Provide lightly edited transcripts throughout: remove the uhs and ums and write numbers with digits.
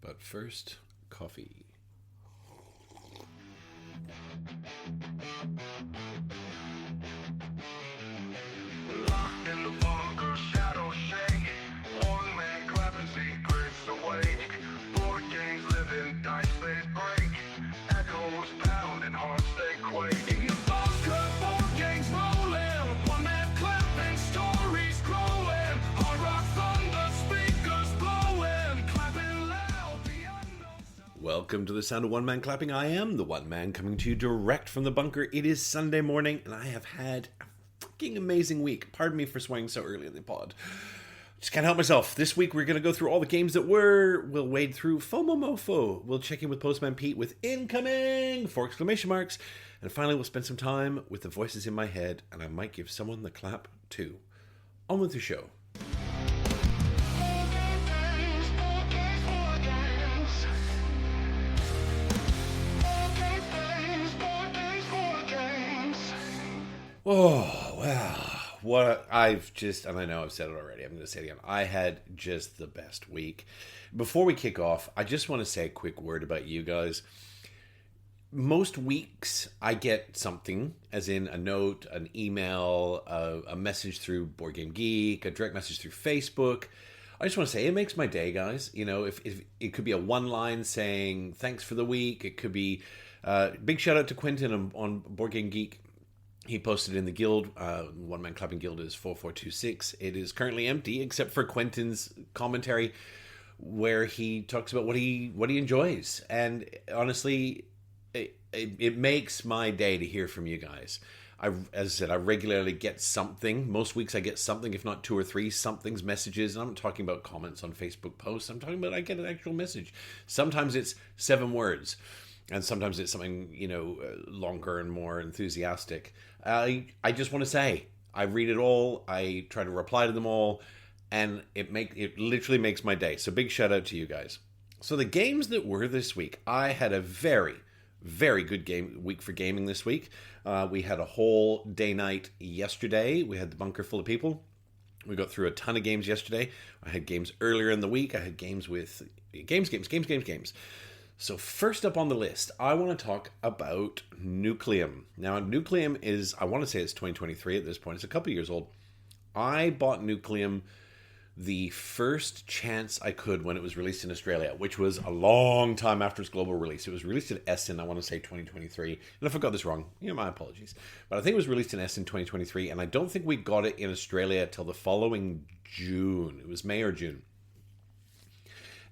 But first, coffee. Locked in the bunker, shadows shake. One man clapping secrets awake. Board games living, dice plays break. Echoes pound and hearts they quake. In the bunker, board games rolling. One man clapping, stories growing. Hard rock thunder, speakers blowing. Clapping loud, the unknown sound. Welcome to the sound of one man clapping. I am the one man coming to you direct from the bunker. It is Sunday morning, and I have had a fucking amazing week. Pardon me for swaying so early in the pod. Just can't help myself. This week we're going to go through all the games that were. We'll wade through FOMOMOFO. We'll check in with Postman Pete with incoming! 4 exclamation marks. And finally we'll spend some time with the voices in my head, and I might give someone the clap too. On with the show. Oh, wow. What I've just, and I know I've said it already, I'm going to say it again. I had just the best week. Before we kick off, I just want to say a quick word about you guys. Most weeks I get something, as in a note, an email, a message through Board Game Geek, a direct message through Facebook. I just want to say it makes my day, guys. You know, if it could be a one line saying thanks for the week. It could be big shout out to Quentin on Board Game Geek. He posted in the guild, One Man Clapping Guild is 4426. It is currently empty, except for Quentin's commentary, where he talks about what he enjoys. And honestly, it makes my day to hear from you guys. As I said, I regularly get something. Most weeks I get something, if not 2 or 3 somethings, messages. And I'm not talking about comments on Facebook posts. I'm talking about I get an actual message. Sometimes it's 7 words. And sometimes it's something, longer and more enthusiastic. I just want to say, I read it all. I try to reply to them all. And it literally makes my day. So big shout out to you guys. So the games that were this week, I had a very, very good week for gaming this week. We had a whole day night yesterday. We had the bunker full of people. We got through a ton of games yesterday. I had games earlier in the week. I had games with games. So first up on the list, I want to talk about Nucleum. Now, Nucleum is, I want to say it's 2023 at this point. It's a couple years old. I bought Nucleum the first chance I could when it was released in Australia, which was a long time after its global release. It was released at Essen, I want to say 2023. And if I got this wrong, my apologies. But I think it was released in Essen 2023, and I don't think we got it in Australia till the following June. It was May or June.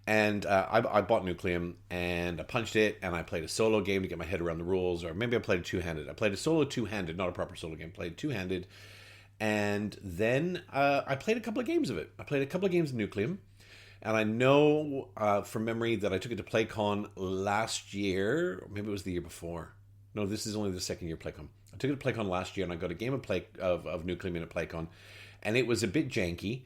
And I bought Nucleum, and I punched it, and I played a solo game to get my head around the rules, or maybe I played it two-handed. I played a solo two-handed, not a proper solo game. Played two-handed, and then I played a couple of games of it. I played a couple of games of Nucleum, and I know from memory that I took it to PlayCon last year, or maybe it was the year before. No, this is only the second year PlayCon. I took it to PlayCon last year, and I got a game of Nucleum in at PlayCon, and it was a bit janky.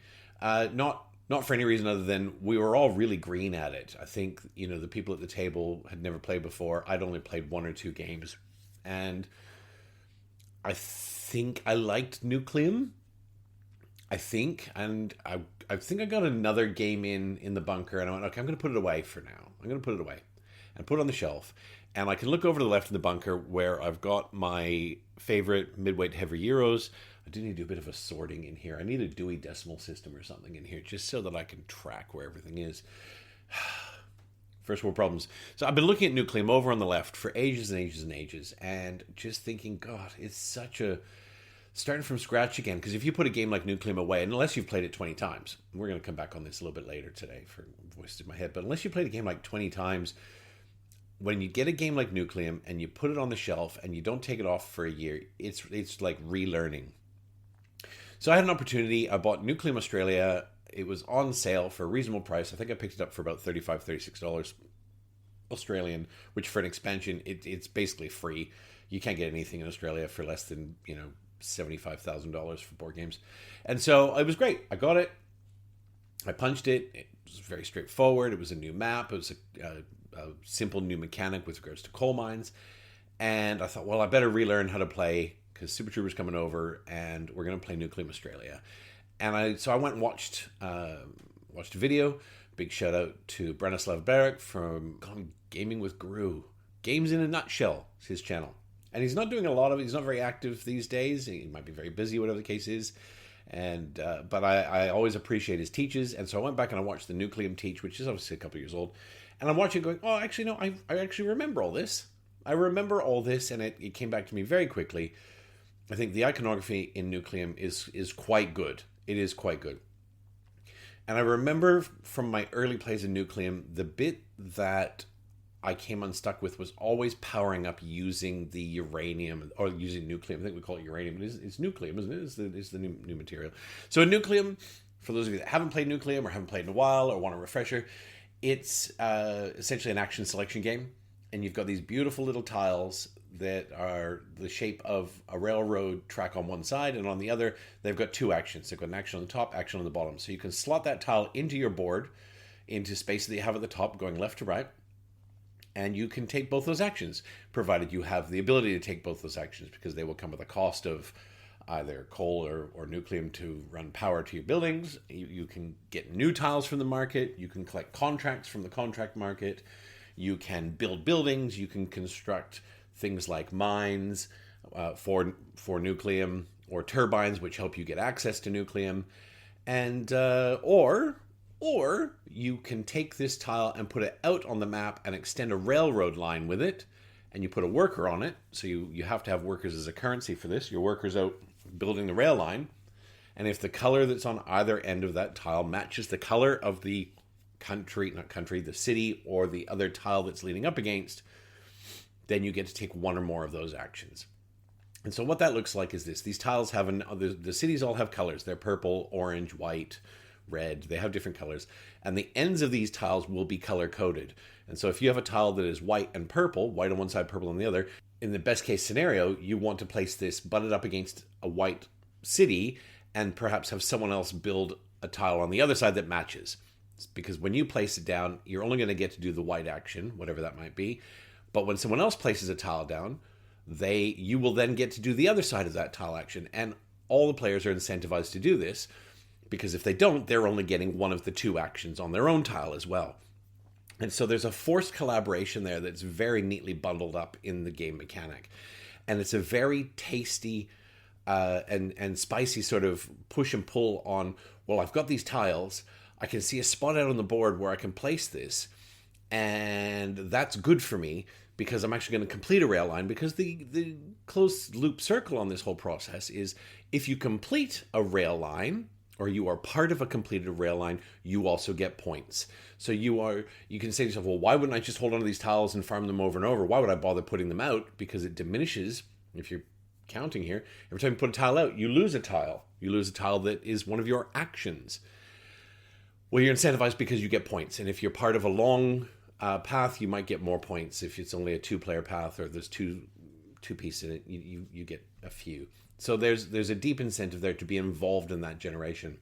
Not for any reason other than we were all really green at it. I think, the people at the table had never played before. I'd only played 1 or 2 games. And I think I liked Nucleum. I think I got another game in the bunker, and I went, okay, I'm going to put it away for now. I'm going to put it away and put it on the shelf. And I can look over to the left in the bunker where I've got my favorite midweight heavy Euros. I do need to do a bit of a sorting in here. I need a Dewey Decimal System or something in here just so that I can track where everything is. First world problems. So I've been looking at Nucleum over on the left for ages and ages and ages, and just thinking, God, it's such a... starting from scratch again, because if you put a game like Nucleum away, and unless you've played it 20 times, we're going to come back on this a little bit later today for voices in my head, but unless you played a game like 20 times, when you get a game like Nucleum and you put it on the shelf and you don't take it off for a year, it's like relearning. So I had an opportunity. I bought Nucleum Australia. It was on sale for a reasonable price. I think I picked it up for about $35, $36 Australian, which for an expansion, it's basically free. You can't get anything in Australia for less than, $75,000 for board games. And so it was great. I got it. I punched it. It was very straightforward. It was a new map. It was a simple new mechanic with regards to coal mines. And I thought, well, I better relearn how to play because Super Trooper's coming over and we're going to play Nucleum Australia. And so I went and watched a video big shout out to Branislav Berek from Gaming with Guru. Games in a Nutshell is his channel. And he's not doing a lot of it. He's not very active these days. He might be very busy, whatever the case is. And but I always appreciate his teaches. And so I went back and I watched the Nucleum teach, which is obviously a couple of years old. And I'm watching going, oh, actually, no, I actually remember all this. I remember all this, and it came back to me very quickly. I think the iconography in Nucleum is quite good. It is quite good. And I remember from my early plays in Nucleum, the bit that I came unstuck with was always powering up using the uranium, or using Nucleum. I think we call it uranium, but it's Nucleum, isn't it? It's the new material. So in Nucleum, for those of you that haven't played Nucleum or haven't played in a while or want a refresher, it's essentially an action selection game. And you've got these beautiful little tiles that are the shape of a railroad track on one side, and on the other, they've got two actions. They've got an action on the top, action on the bottom. So you can slot that tile into your board, into space that you have at the top, going left to right, and you can take both those actions, provided you have the ability to take both those actions, because they will come with a cost of either coal or Nucleum to run power to your buildings. You can get new tiles from the market. You can collect contracts from the contract market. You can build buildings. You can construct things like mines for Nucleum, or turbines, which help you get access to Nucleum. And or you can take this tile and put it out on the map and extend a railroad line with it, and you put a worker on it. So you have to have workers as a currency for this. Your worker's out building the rail line, and if the color that's on either end of that tile matches the color of the the city, or the other tile that's leaning up against, then you get to take one or more of those actions. And so what that looks like is this. These tiles have the cities all have colors. They're purple, orange, white, red. They have different colors. And the ends of these tiles will be color coded. And so if you have a tile that is white and purple, white on one side, purple on the other, in the best case scenario, you want to place this butted up against a white city, and perhaps have someone else build a tile on the other side that matches. Because when you place it down, you're only going to get to do the white action, whatever that might be. But when someone else places a tile down, you will then get to do the other side of that tile action. And all the players are incentivized to do this, because if they don't, they're only getting one of the two actions on their own tile as well. And so there's a forced collaboration there that's very neatly bundled up in the game mechanic. And it's a very tasty and spicy sort of push and pull on, well, I've got these tiles, I can see a spot out on the board where I can place this, and that's good for me because I'm actually going to complete a rail line, because the closed loop circle on this whole process is if you complete a rail line, or you are part of a completed rail line, you also get points. So you can say to yourself, well, why wouldn't I just hold on to these tiles and farm them over and over? Why would I bother putting them out? Because it diminishes, if you're counting here, every time you put a tile out, you lose a tile. You lose a tile that is one of your actions. Well, you're incentivized because you get points. And if you're part of a long path, you might get more points. If it's only a two-player path, or there's two pieces in it, you get a few. So there's a deep incentive there to be involved in that generation.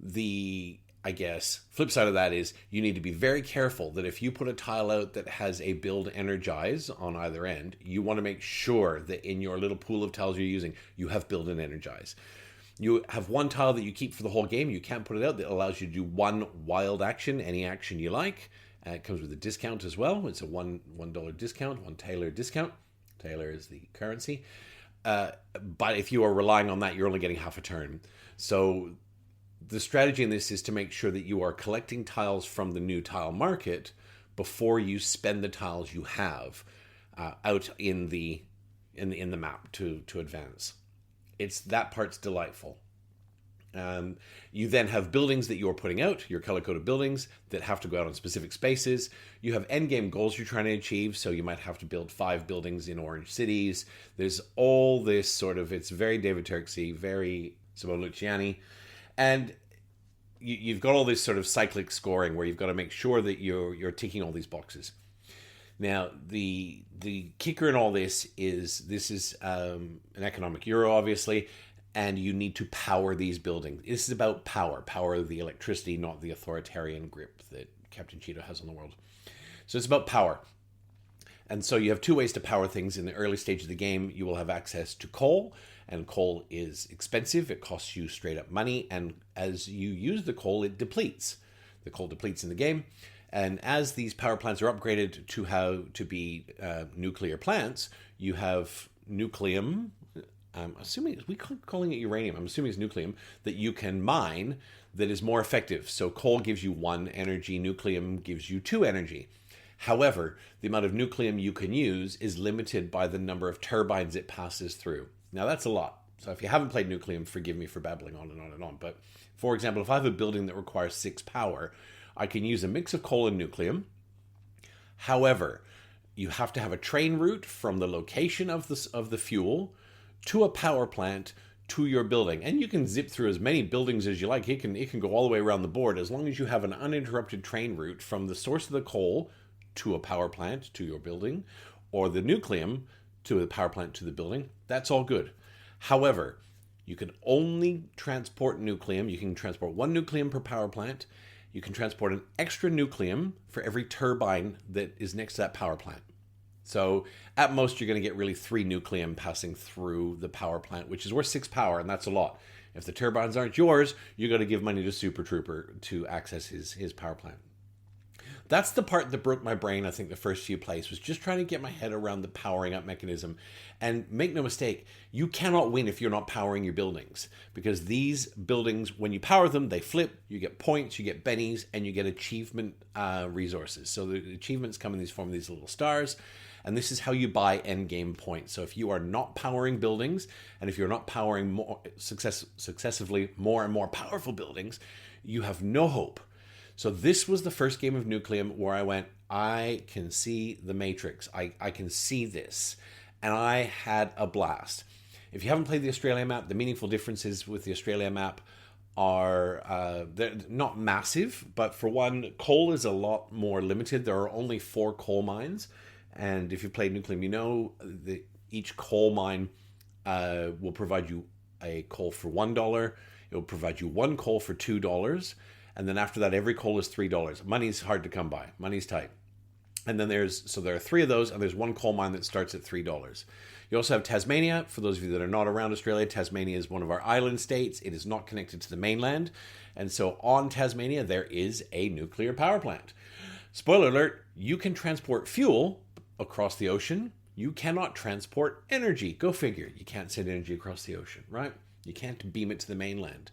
The, I guess, flip side of that is you need to be very careful that if you put a tile out that has a build energize on either end, you want to make sure that in your little pool of tiles you're using, you have build and energize. You have one tile that you keep for the whole game. You can't put it out. That allows you to do one wild action, any action you like. It comes with a discount as well. It's a $1 discount, one Taylor discount. Taylor is the currency. But if you are relying on that, you're only getting half a turn. So the strategy in this is to make sure that you are collecting tiles from the new tile market before you spend the tiles you have out in the map to advance. That part's delightful. You then have buildings that you're putting out, your color-coded buildings that have to go out on specific spaces. You have endgame goals you're trying to achieve, so you might have to build 5 buildings in orange cities. There's all this sort of, it's very David Turksy, very Simone Luciani. And you've got all this sort of cyclic scoring where you've got to make sure that you're ticking all these boxes. Now, the kicker in all this is an economic euro, obviously, and you need to power these buildings. This is about power of the electricity, not the authoritarian grip that Captain Cheeto has on the world. So it's about power. And so you have 2 ways to power things. In the early stage of the game, you will have access to coal, and coal is expensive. It costs you straight up money, and as you use the coal, it depletes. the coal depletes in the game. And as these power plants are upgraded to how to be nuclear plants, you have nucleum. I'm assuming we calling it uranium. I'm assuming it's nucleum that you can mine that is more effective. So coal gives you 1 energy, nucleum gives you 2 energy. However, the amount of nucleum you can use is limited by the number of turbines it passes through. Now that's a lot. So if you haven't played nucleum, forgive me for babbling on and on and on. But for example, if I have a building that requires 6 power, I can use a mix of coal and nucleum. However, you have to have a train route from the location of the fuel to a power plant to your building. And you can zip through as many buildings as you like. It can go all the way around the board as long as you have an uninterrupted train route from the source of the coal to a power plant to your building, or the nucleum to the power plant to the building. That's all good. However, you can only transport nucleum. You can transport 1 nucleum per power plant. You can transport an extra nucleum for every turbine that is next to that power plant. So at most, you're going to get really 3 nucleum passing through the power plant, which is worth 6 power, and that's a lot. If the turbines aren't yours, you're going to give money to Super Trooper to access his power plant. That's the part that broke my brain, I think, the first few plays, was just trying to get my head around the powering up mechanism. And make no mistake, you cannot win if you're not powering your buildings. Because these buildings, when you power them, they flip, you get points, you get bennies, and you get achievement resources. So the achievements come in these form of these little stars. And this is how you buy endgame points. So if you are not powering buildings, and if you're not powering more successively more and more powerful buildings, you have no hope. So this was the first game of Nucleum where I went, I can see the Matrix. I can see this. And I had a blast. If you haven't played the Australia map, the meaningful differences with the Australia map are they're not massive. But for one, coal is a lot more limited. There are only 4 coal mines. And if you played Nucleum, you know that each coal mine will provide you a coal for $1. It will provide you 1 coal for $2. And then after that, every coal is $3. Money's hard to come by. Money's tight. And then there are 3 of those, and there's 1 coal mine that starts at $3. You also have Tasmania. For those of you that are not around Australia, Tasmania is one of our island states. It is not connected to the mainland. And so on Tasmania, there is a nuclear power plant. Spoiler alert, you can transport fuel across the ocean. You cannot transport energy. Go figure. You can't send energy across the ocean, right? You can't beam it to the mainland.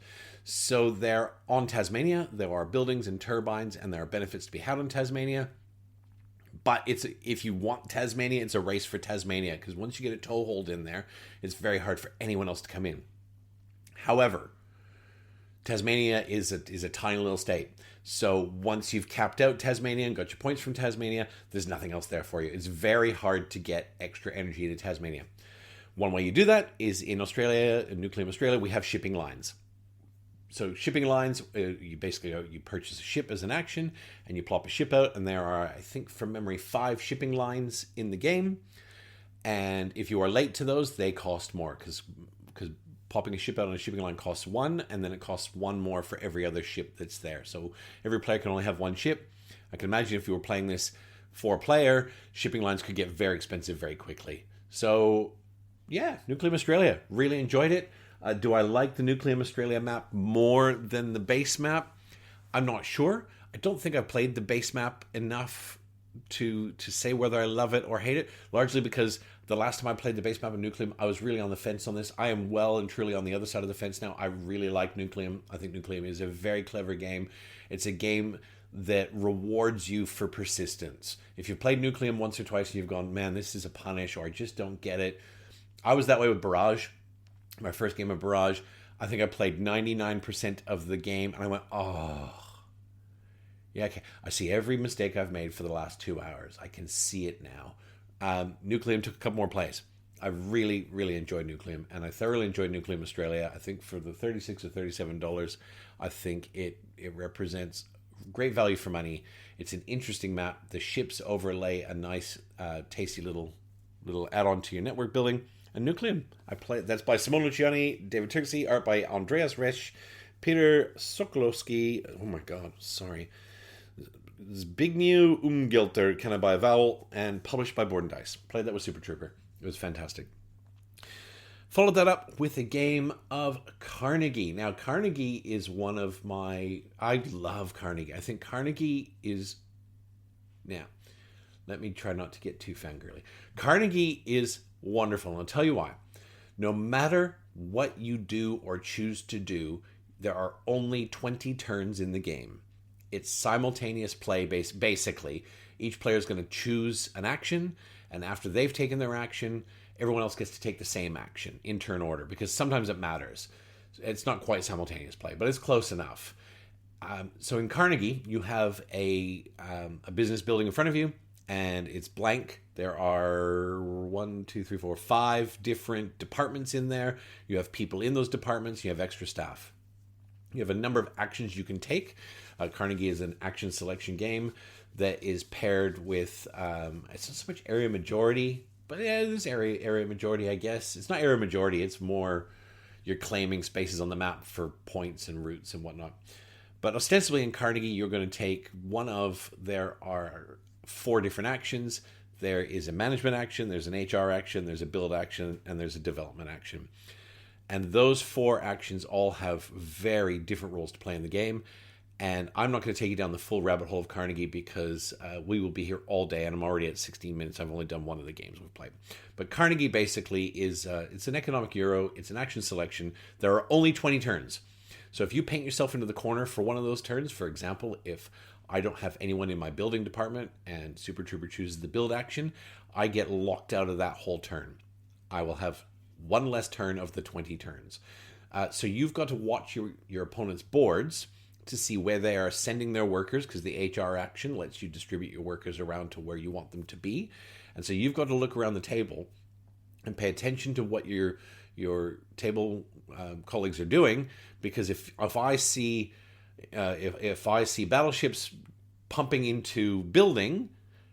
So there on Tasmania, there are buildings and turbines, and there are benefits to be had on Tasmania. But if you want Tasmania, it's a race for Tasmania, because once you get a toehold in there, it's very hard for anyone else to come in. However, Tasmania is a tiny little state. So once you've capped out Tasmania and got your points from Tasmania, there's nothing else there for you. It's very hard to get extra energy into Tasmania. One way you do that is in Australia, in Nucleum Australia, we have shipping lines. So shipping lines, you purchase a ship as an action, and you plop a ship out, and there are, I think from memory, 5 shipping lines in the game. And if you are late to those, they cost more, because popping a ship out on a shipping line costs 1, and then it costs 1 more for every other ship that's there. So every player can only have 1 ship. I can imagine if you were playing this 4-player, shipping lines could get very expensive very quickly. So yeah, Nucleum Australia, really enjoyed it. Do I like the Nucleum Australia map more than the base map? I'm not sure. I don't think I've played the base map enough to say whether I love it or hate it, largely because the last time I played the base map of Nucleum, I was really on the fence on this. I am well and truly on the other side of the fence now. I really like Nucleum. I think Nucleum is a very clever game. It's a game that rewards you for persistence. If you've played Nucleum once or twice and you've gone, man, this is a punish, or I just don't get it. I was that way with Barrage. My first game of Barrage, I think I played 99% of the game, and I went, oh. Yeah, okay. I see every mistake I've made for the last 2 hours. I can see it now. Nucleum took a couple more plays. I really, really enjoyed Nucleum, and I thoroughly enjoyed Nucleum Australia. I think for the $36 or $37, I think it represents great value for money. It's an interesting map. The ships overlay a nice, tasty little add-on to your network building. And Nucleum, that's by Simone Luciani, David Turkey, art by Andreas Resch, Peter Sokolowski, oh my god, sorry, Zbigniew Umgelter, kind of by Vowel, and published by Board and Dice. Played that with Super Trooper. It was fantastic. Followed that up with a game of Carnegie. Now, Carnegie is one of my... I love Carnegie. I think Carnegie is... Now, let me try not to get too fangirly. Carnegie is wonderful, and I'll tell you why. No matter what you do or choose to do, there are only 20 turns in the game. It's simultaneous play, basically. Each player is going to choose an action, and after they've taken their action, everyone else gets to take the same action in turn order, because sometimes it matters. It's not quite simultaneous play, but it's close enough. So in Carnegie, you have a business building in front of you, and it's blank. There are 5 different departments in there. You have people in those departments. You have extra staff. You have a number of actions you can take. Carnegie is an action selection game that is paired with, it's not so much area majority, but yeah, it is area majority, I guess. It's not area majority. It's more you're claiming spaces on the map for points and routes and whatnot. But ostensibly in Carnegie, you're going to take there are 4 different actions. There is a management action, there's an HR action, there's a build action, and there's a development action. And those 4 actions all have very different roles to play in the game. And I'm not going to take you down the full rabbit hole of Carnegie because we will be here all day, and I'm already at 16 minutes. I've only done one of the games we've played. But Carnegie basically is it's an economic euro. It's an action selection. There are only 20 turns. So if you paint yourself into the corner for one of those turns, for example, if I don't have anyone in my building department and Super Trooper chooses the build action, I get locked out of that whole turn. I will have one less turn of the 20 turns. So you've got to watch your opponent's boards to see where they are sending their workers, because the HR action lets you distribute your workers around to where you want them to be. And so you've got to look around the table and pay attention to what your table colleagues are doing, because if I see battleships pumping into building,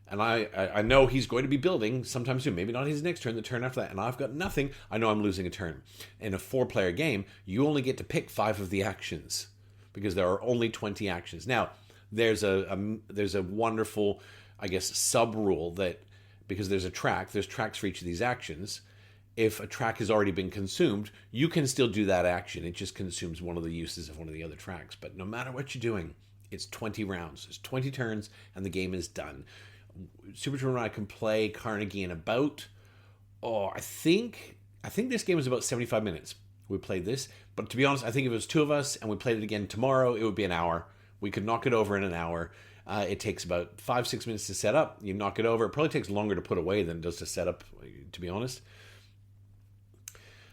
and I know he's going to be building sometime soon, maybe not his next turn, the turn after that, and I've got nothing, I know I'm losing a turn. In a 4-player game, you only get to pick 5 of the actions, because there are only 20 actions. Now, there's a wonderful, I guess, sub-rule that, because there's tracks for each of these actions. If a track has already been consumed, you can still do that action. It just consumes one of the uses of one of the other tracks. But no matter what you're doing, it's 20 rounds. It's 20 turns, and the game is done. Super Trooper and I can play Carnegie in about, I think this game is about 75 minutes. We played this, but to be honest, I think if it was 2 of us and we played it again tomorrow, it would be an hour. We could knock it over in an hour. It takes about 5-6 minutes to set up. You knock it over. It probably takes longer to put away than it does to set up, to be honest.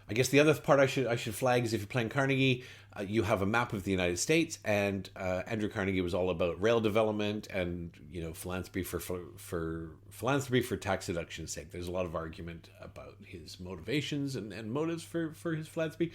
I guess the other part I should flag is if you're playing Carnegie, you have a map of the United States, and Andrew Carnegie was all about rail development and philanthropy for tax deduction's sake. There's a lot of argument about his motivations and motives for his philanthropy.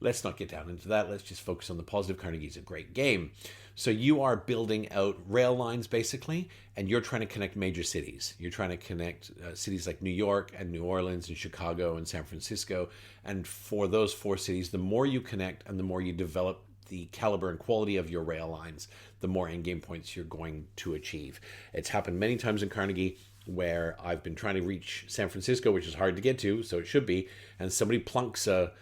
Let's not get down into that. Let's just focus on the positive. Carnegie's a great game. So you are building out rail lines, basically, and you're trying to connect major cities. You're trying to connect cities like New York and New Orleans and Chicago and San Francisco. And for those 4 cities, the more you connect and the more you develop the caliber and quality of your rail lines, the more in-game points you're going to achieve. It's happened many times in Carnegie where I've been trying to reach San Francisco, which is hard to get to, so it should be, and somebody plunks a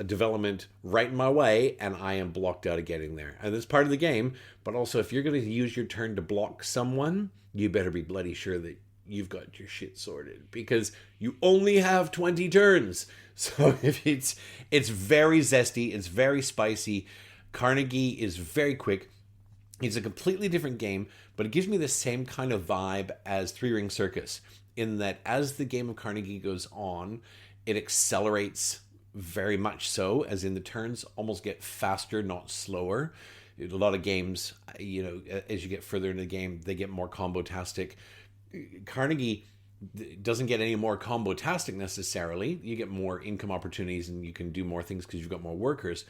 development right in my way, and I am blocked out of getting there. And that's part of the game, but also if you're going to use your turn to block someone, you better be bloody sure that you've got your shit sorted, because you only have 20 turns. So if it's very zesty, it's very spicy. Carnegie is very quick. It's a completely different game, but it gives me the same kind of vibe as Three Ring Circus, in that as the game of Carnegie goes on, it accelerates very much so, as in the turns almost get faster, not slower. A lot of games, as you get further into the game, they get more combo-tastic. Carnegie doesn't get any more combo-tastic necessarily. You get more income opportunities and you can do more things because you've got more workers,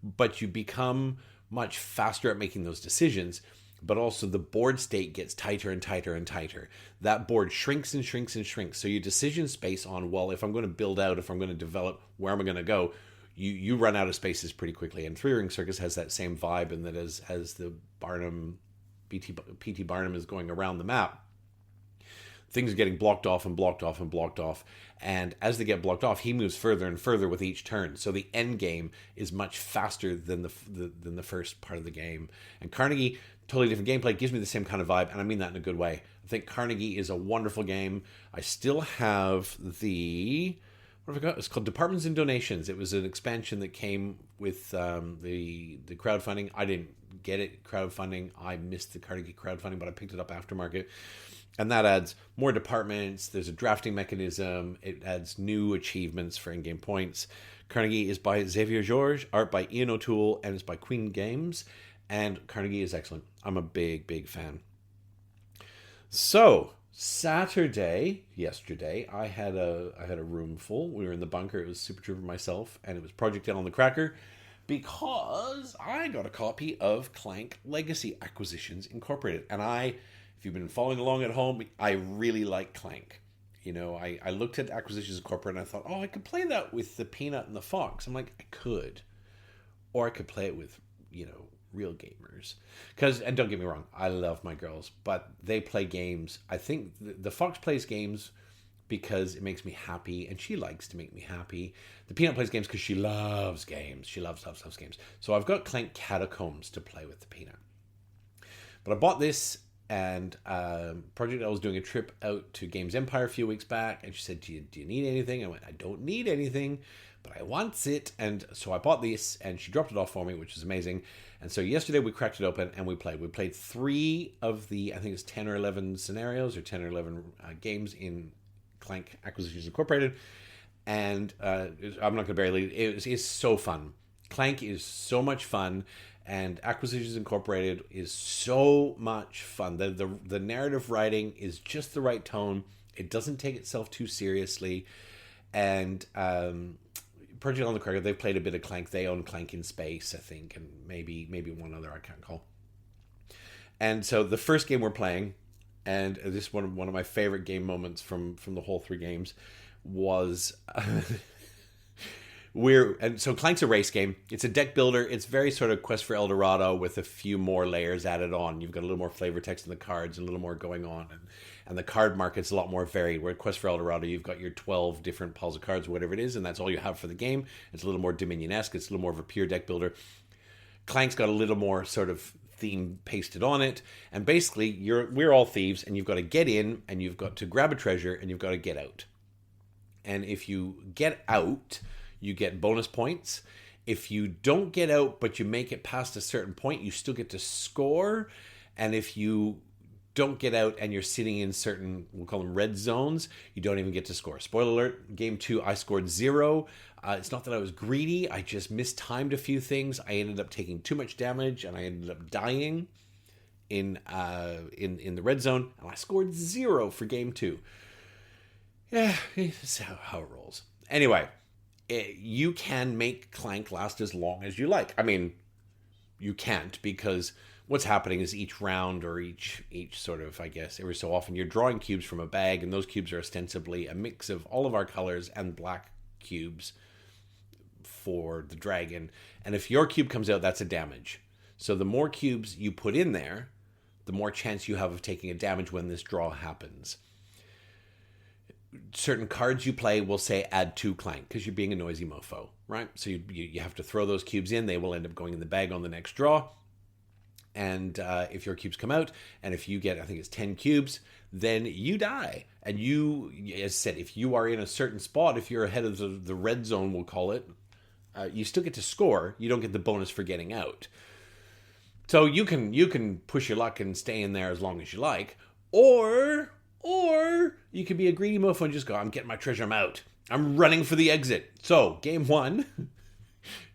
but you become much faster at making those decisions. But also the board state gets tighter and tighter and tighter. That board shrinks and shrinks and shrinks. So your decision space on, if I'm going to build out, if I'm going to develop, where am I going to go, you run out of spaces pretty quickly. And Three Ring Circus has that same vibe, in that as the Barnum, PT Barnum is going around the map, things are getting blocked off and blocked off and blocked off. And as they get blocked off, he moves further and further with each turn. So the end game is much faster than the first part of the game. And Carnegie, totally different gameplay, gives me the same kind of vibe, and I mean that in a good way. I think Carnegie is a wonderful game. I still have the... what have I got? It's called Departments and Donations. It was an expansion that came with the crowdfunding. I didn't get it crowdfunding. I missed the Carnegie crowdfunding, but I picked it up aftermarket. And that adds more departments. There's a drafting mechanism. It adds new achievements for in-game points. Carnegie is by Xavier Georges, art by Ian O'Toole, and it's by Queen Games. And Carnegie is excellent. I'm a big, big fan. So, yesterday, I had a room full. We were in the bunker. It was Super Trooper myself, and it was Project L on the Cracker, because I got a copy of Clank Legacy Acquisitions Incorporated. And if you've been following along at home, I really like Clank. You know, I looked at Acquisitions Incorporated and I thought, I could play that with the Peanut and the Fox. I'm like, I could. Or I could play it with, real gamers. And don't get me wrong, I love my girls, but they play games. I think the Fox plays games because it makes me happy, and she likes to make me happy. The Peanut plays games because she loves games. She loves games. So I've got Clank Catacombs to play with the Peanut. But I bought this, and Project L was doing a trip out to Games Empire a few weeks back, and she said, do you need anything? I went, I don't need anything, but I want it. And so I bought this, and she dropped it off for me, which is amazing. And so yesterday we cracked it open and we played. We played 3 of the, I think it's 10 or 11 scenarios or 10 or 11 games in Clank Acquisitions Incorporated. And I'm not going to bury it. It's so fun. Clank is so much fun, and Acquisitions Incorporated is so much fun. The narrative writing is just the right tone. It doesn't take itself too seriously. And Project on the Cracker, they've played a bit of Clank. They own Clank in Space, I think, and maybe one other I can't call. And so the first game we're playing, and this is one of my favorite game moments from the whole 3 games, was so Clank's a race game. It's a deck builder. It's very sort of Quest for El Dorado with a few more layers added on. You've got a little more flavor text in the cards and a little more going on, and the card market's a lot more varied. Where Quest for El Dorado, you've got your 12 different piles of cards, whatever it is, and that's all you have for the game. It's a little more Dominion-esque. It's a little more of a pure deck builder. Clank's got a little more sort of theme pasted on it, and basically we're all thieves, and you've got to get in, and you've got to grab a treasure, and you've got to get out. And if you get out, you get bonus points. If you don't get out, but you make it past a certain point, you still get to score. And if you don't get out and you're sitting in certain, we'll call them red zones, you don't even get to score. Spoiler alert, game 2, I scored 0. It's not that I was greedy. I just mistimed a few things. I ended up taking too much damage, and I ended up dying in the red zone. And I scored 0 for game 2. Yeah, it's how it rolls. Anyway, you can make Clank last as long as you like. I mean, you can't, because what's happening is each round, or each sort of, I guess, every so often, you're drawing cubes from a bag, and those cubes are ostensibly a mix of all of our colors and black cubes for the dragon. And if your cube comes out, that's a damage. So the more cubes you put in there, the more chance you have of taking a damage when this draw happens. Certain cards you play will say add 2 Clank, because you're being a noisy mofo, right? So you have to throw those cubes in. They will end up going in the bag on the next draw. And if your cubes come out, and if you get, I think it's 10 cubes, then you die. And you, as I said, if you are in a certain spot, if you're ahead of the red zone, we'll call it, you still get to score. You don't get the bonus for getting out. So you can push your luck and stay in there as long as you like, or you can be a greedy mofo and just go, I'm getting my treasure, I'm out. I'm running for the exit. So, game 1,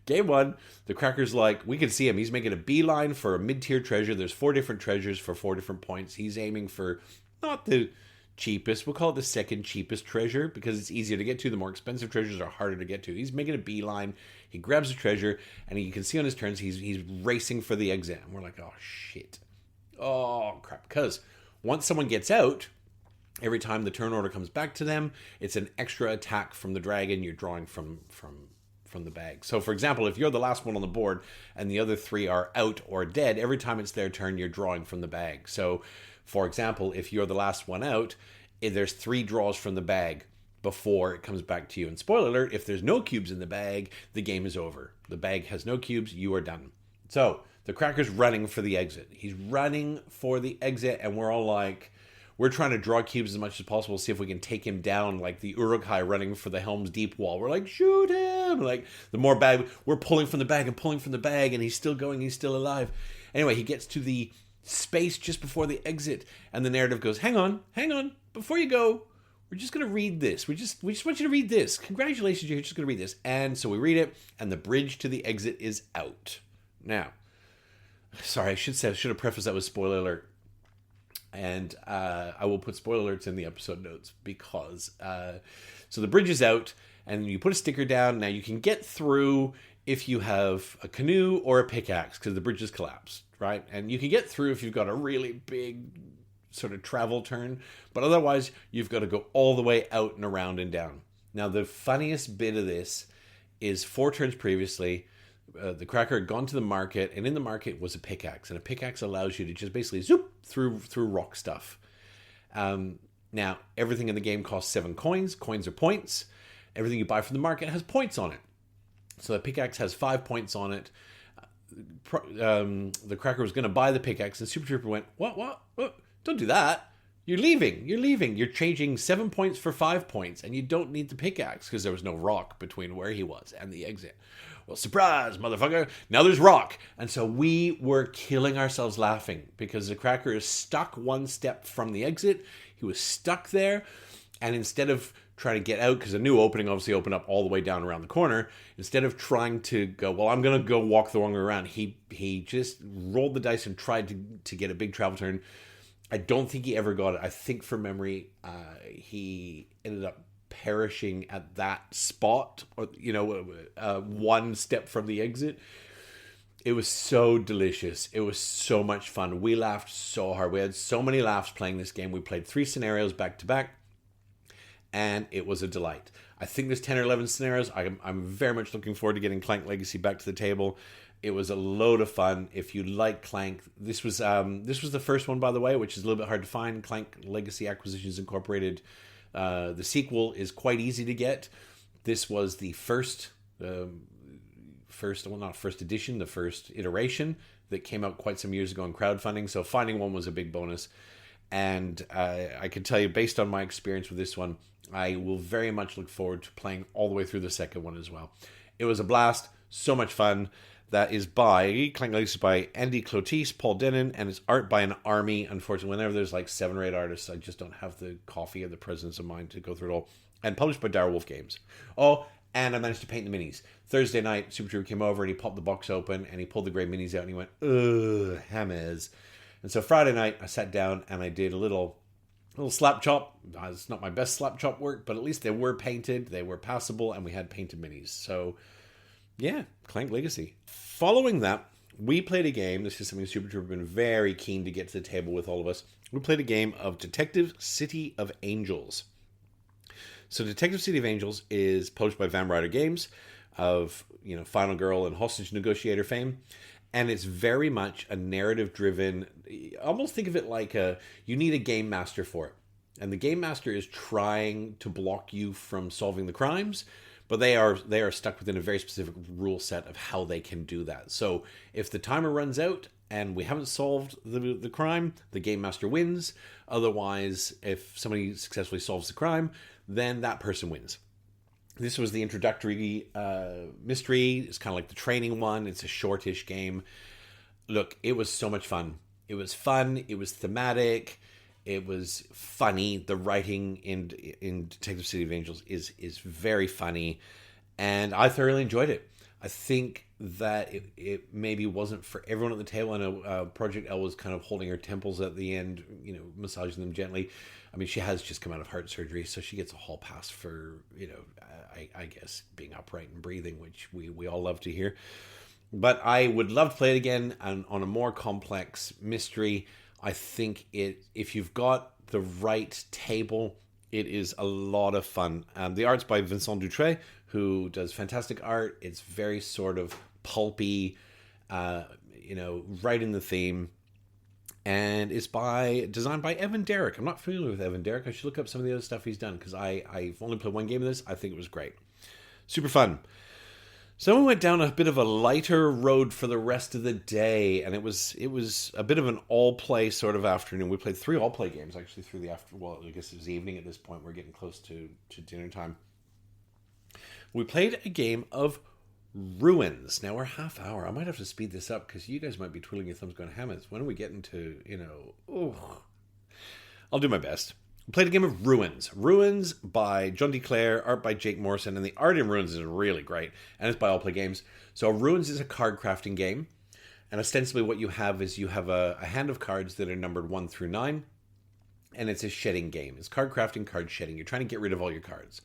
the Cracker's like, we can see him. He's making a beeline for a mid-tier treasure. There's 4 different treasures for 4 different points. He's aiming for not the cheapest. We'll call it the second cheapest treasure, because it's easier to get to. The more expensive treasures are harder to get to. He's making a beeline. He grabs a treasure, and you can see on his turns, he's racing for the exit. And we're like, oh, shit. Oh, crap. Because once someone gets out, every time the turn order comes back to them, it's an extra attack from the dragon you're drawing from the bag. So, for example, if you're the last one on the board and the other 3 are out or dead, every time it's their turn, you're drawing from the bag. So, for example, if you're the last one out, there's 3 draws from the bag before it comes back to you. And spoiler alert, if there's no cubes in the bag, the game is over. The bag has no cubes, you are done. So the Cracker's running for the exit. He's running for the exit, and we're all like, we're trying to draw cubes as much as possible, see if we can take him down like the Uruk-hai running for the Helm's Deep wall. We're like, shoot him! Like, the more bag, we're pulling from the bag and pulling from the bag, and he's still going, he's still alive. Anyway, he gets to the space just before the exit, and the narrative goes, hang on, before you go, we're just going to read this. We just want you to read this. Congratulations, you're just going to read this. And so we read it, and the bridge to the exit is out. Now, sorry, I should have prefaced that with spoiler alert. And I will put spoiler alerts in the episode notes because so the bridge is out and you put a sticker down. Now you can get through if you have a canoe or a pickaxe because the bridge is collapsed, right? And you can get through if you've got a really big sort of travel turn, but otherwise you've got to go all the way out and around and down. Now the funniest bit of this is 4 turns previously, the Cracker had gone to the market, and in the market was a pickaxe, and a pickaxe allows you to just basically zoop through rock stuff. Now, everything in the game costs 7 coins. Coins are points. Everything you buy from the market has points on it. So the pickaxe has 5 points on it. The Cracker was going to buy the pickaxe, and Super Trooper went, What? Don't do that. You're leaving. You're changing 7 points for 5 points, and you don't need the pickaxe because there was no rock between where he was and the exit. Well, surprise, motherfucker. Now there's rock. And so we were killing ourselves laughing because the Cracker is stuck 1 step from the exit. He was stuck there. And instead of trying to get out, because a new opening obviously opened up all the way down around the corner, instead of trying to go, well, I'm going to go walk the wrong way around, he just rolled the dice and tried to get a big travel turn. I don't think he ever got it. I think from memory, he ended up perishing at that spot, or 1 step from the exit. It was so delicious. It was so much fun. We laughed so hard. We had so many laughs playing this game. We played 3 scenarios back to back, and it was a delight. I think there's 10 or 11 scenarios. I'm very much looking forward to getting Clank Legacy back to the table. It was a load of fun. If you like Clank, this was the first one, by the way, which is a little bit hard to find. Clank Legacy Acquisitions Incorporated. The sequel is quite easy to get. This was the first edition, the first iteration that came out quite some years ago in crowdfunding. So finding one was a big bonus. And I can tell you, based on my experience with this one, I will very much look forward to playing all the way through the second one as well. It was a blast. So much fun. That is by Clank Legacy by Andy Clotis, Paul Denon, and it's art by an army. Unfortunately, whenever there's like 7 or 8 artists, I just don't have the coffee or the presence of mind to go through it all. And published by Dire Wolf Games. Oh, and I managed to paint the minis. Thursday night, Super Trooper came over and he popped the box open and he pulled the grey minis out and he went, ugh, hammers. And so Friday night, I sat down and I did a little slap chop. It's not my best slap chop work, but at least they were painted, they were passable, and we had painted minis. So yeah, Clank Legacy. Following that, we played a game. This is something Super Trooper has been very keen to get to the table with all of us. We played a game of Detective City of Angels. So Detective City of Angels is published by Van Ryder Games of, Final Girl and Hostage Negotiator fame. And it's very much a narrative-driven, almost think of it like you need a game master for it. And the game master is trying to block you from solving the crimes, but they are stuck within a very specific rule set of how they can do that. So if the timer runs out and we haven't solved the crime, the game master wins. Otherwise, if somebody successfully solves the crime, then that person wins. This was the introductory mystery. It's kind of like the training one. It's a shortish game. Look, it was so much fun. It was fun. It was thematic. It was funny. The writing in Detective City of Angels is very funny, and I thoroughly enjoyed it. I think that it maybe wasn't for everyone at the table. I know Project L was kind of holding her temples at the end, massaging them gently. I mean, she has just come out of heart surgery, so she gets a hall pass for, I guess, being upright and breathing, which we all love to hear. But I would love to play it again on a more complex mystery. I think if you've got the right table, it is a lot of fun. The art's by Vincent Dutré, who does fantastic art. It's very sort of pulpy, right in the theme. and it's designed by Evan Derrick. I'm not familiar with Evan Derrick. I should look up some of the other stuff he's done because I've only played one game of this. I think it was great. Super fun. So we went down a bit of a lighter road for the rest of the day, and it was a bit of an all-play sort of afternoon. We played 3 all-play games, actually, through the well, I guess it was evening at this point. We're getting close to dinner time. We played a game of Ruins. Now, we're half hour. I might have to speed this up, because you guys might be twiddling your thumbs going, Hammers, when are we getting to, I'll do my best. We played a game of Ruins. Ruins by John D. Clare, art by Jake Morrison, and the art in Ruins is really great, and it's by All Play Games. So Ruins is a card crafting game, and ostensibly what you have is you have a hand of cards that are numbered 1 through 9, and it's a shedding game. It's card crafting, card shedding. You're trying to get rid of all your cards.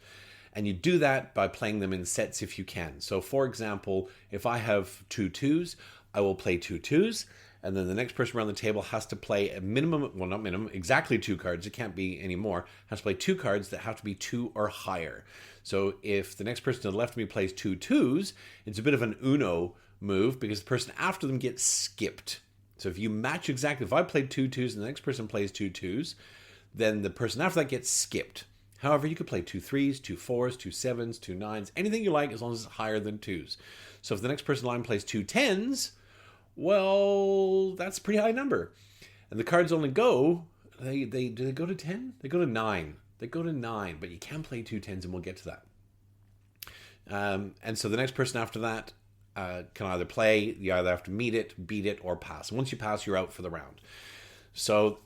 And you do that by playing them in sets if you can. So for example, if I have 2 2s, I will play 2 2s, and then the next person around the table has to play a minimum, well, not minimum, exactly 2 cards. It can't be any more. Has to play 2 cards that have to be 2 or higher. So if the next person to the left of me plays 2 2s, it's a bit of an Uno move because the person after them gets skipped. So if you match exactly, if I played 2 2s and the next person plays 2 2s, then the person after that gets skipped. However, you could play 2 3s, 2 4s, 2 7s, 2 9s, anything you like as long as it's higher than 2s. So if the next person in line plays 2 10s, well, that's a pretty high number. And the cards only go, do they go to 10? They go to 9. They go to 9, but you can play 2 10s, and we'll get to that. And so the next person after that can either play, you either have to meet it, beat it, or pass. And once you pass, you're out for the round. So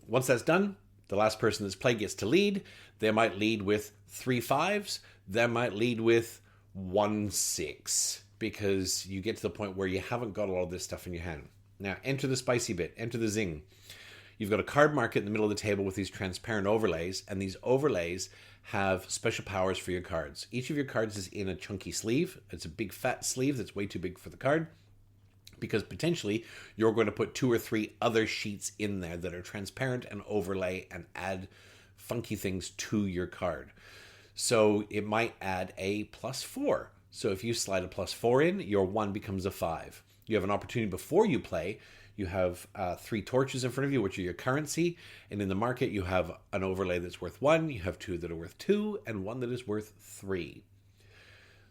once that's done, the last person that's played gets to lead. They might lead with 3 5s. They might lead with 1 6. Because you get to the point where you haven't got all of this stuff in your hand. Now, enter the spicy bit. Enter the zing. You've got a card market in the middle of the table with these transparent overlays, and these overlays have special powers for your cards. Each of your cards is in a chunky sleeve. It's a big fat sleeve that's way too big for the card, because potentially you're going to put 2 or 3 other sheets in there that are transparent and overlay and add funky things to your card. So it might add a +4. So if you slide a +4 in, your 1 becomes a 5. You have an opportunity before you play. You have 3 torches in front of you, which are your currency. And in the market, you have an overlay that's worth 1. You have 2 that are worth 2, and 1 that is worth 3.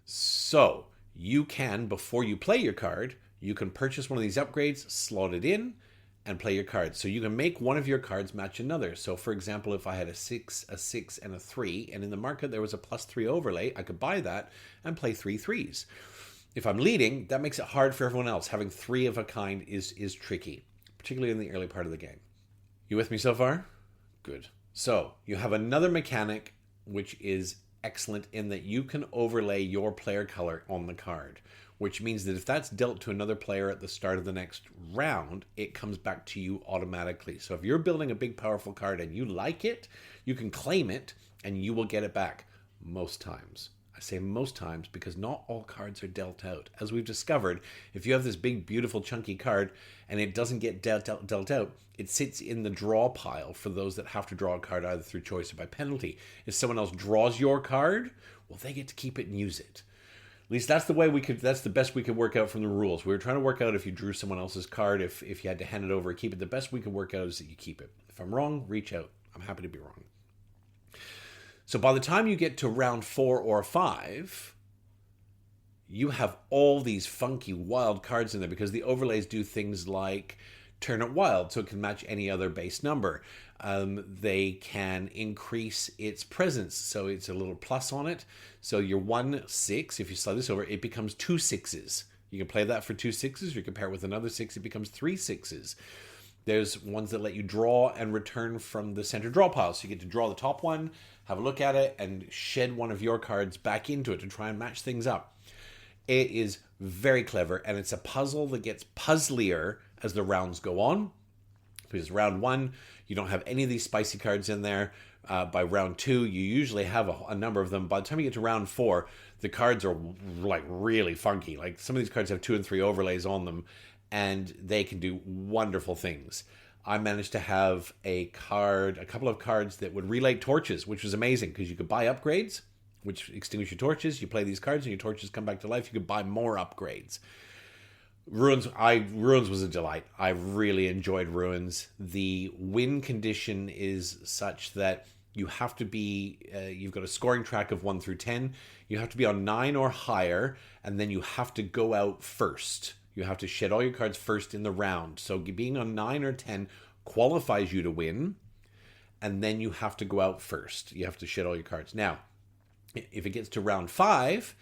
So you can, before you play your card, you can purchase one of these upgrades, slot it in, and play your cards. So you can make one of your cards match another. So for example, if I had a 6, and a 3, and in the market there was a +3 overlay, I could buy that and play 3 3s. If I'm leading, that makes it hard for everyone else. Having 3 of a kind is tricky, particularly in the early part of the game. You with me so far? Good. So you have another mechanic which is excellent in that you can overlay your player color on the card, which means that if that's dealt to another player at the start of the next round, it comes back to you automatically. So if you're building a big, powerful card and you like it, you can claim it and you will get it back most times. I say most times because not all cards are dealt out. As we've discovered, if you have this big, beautiful, chunky card and it doesn't get dealt out, it sits in the draw pile for those that have to draw a card either through choice or by penalty. If someone else draws your card, well, they get to keep it and use it. At least that's that's the best we could work out from the rules. We were trying to work out if you drew someone else's card, if you had to hand it over or keep it. The best we could work out is that you keep it. If I'm wrong, reach out. I'm happy to be wrong. So by the time you get to round 4 or 5, you have all these funky wild cards in there because the overlays do things like turn it wild so it can match any other base number. They can increase its presence, so it's a little plus on it. So your 1 6, if you slide this over, it becomes 2 6s. You can play that for 2 6s. You compare it with another 6, it becomes 3 6s. There's ones that let you draw and return from the center draw pile. So you get to draw the top one, have a look at it, and shed one of your cards back into it to try and match things up. It is very clever, and it's a puzzle that gets puzzlier as the rounds go on. Because round 1, you don't have any of these spicy cards in there. By round 2, you usually have a number of them. By the time you get to round 4, the cards are like really funky. Like some of these cards have 2 and 3 overlays on them, and they can do wonderful things. I managed to have a couple of cards that would relay torches, which was amazing because you could buy upgrades, which extinguish your torches. You play these cards and your torches come back to life. You could buy more upgrades. Ruins was a delight. I really enjoyed Ruins. The win condition is such that you have to be, you've got a scoring track of 1 through 10. You have to be on 9 or higher, and then you have to go out first. You have to shed all your cards first in the round. So being on 9 or 10 qualifies you to win, and then you have to go out first. You have to shed all your cards. Now, if it gets to round 5,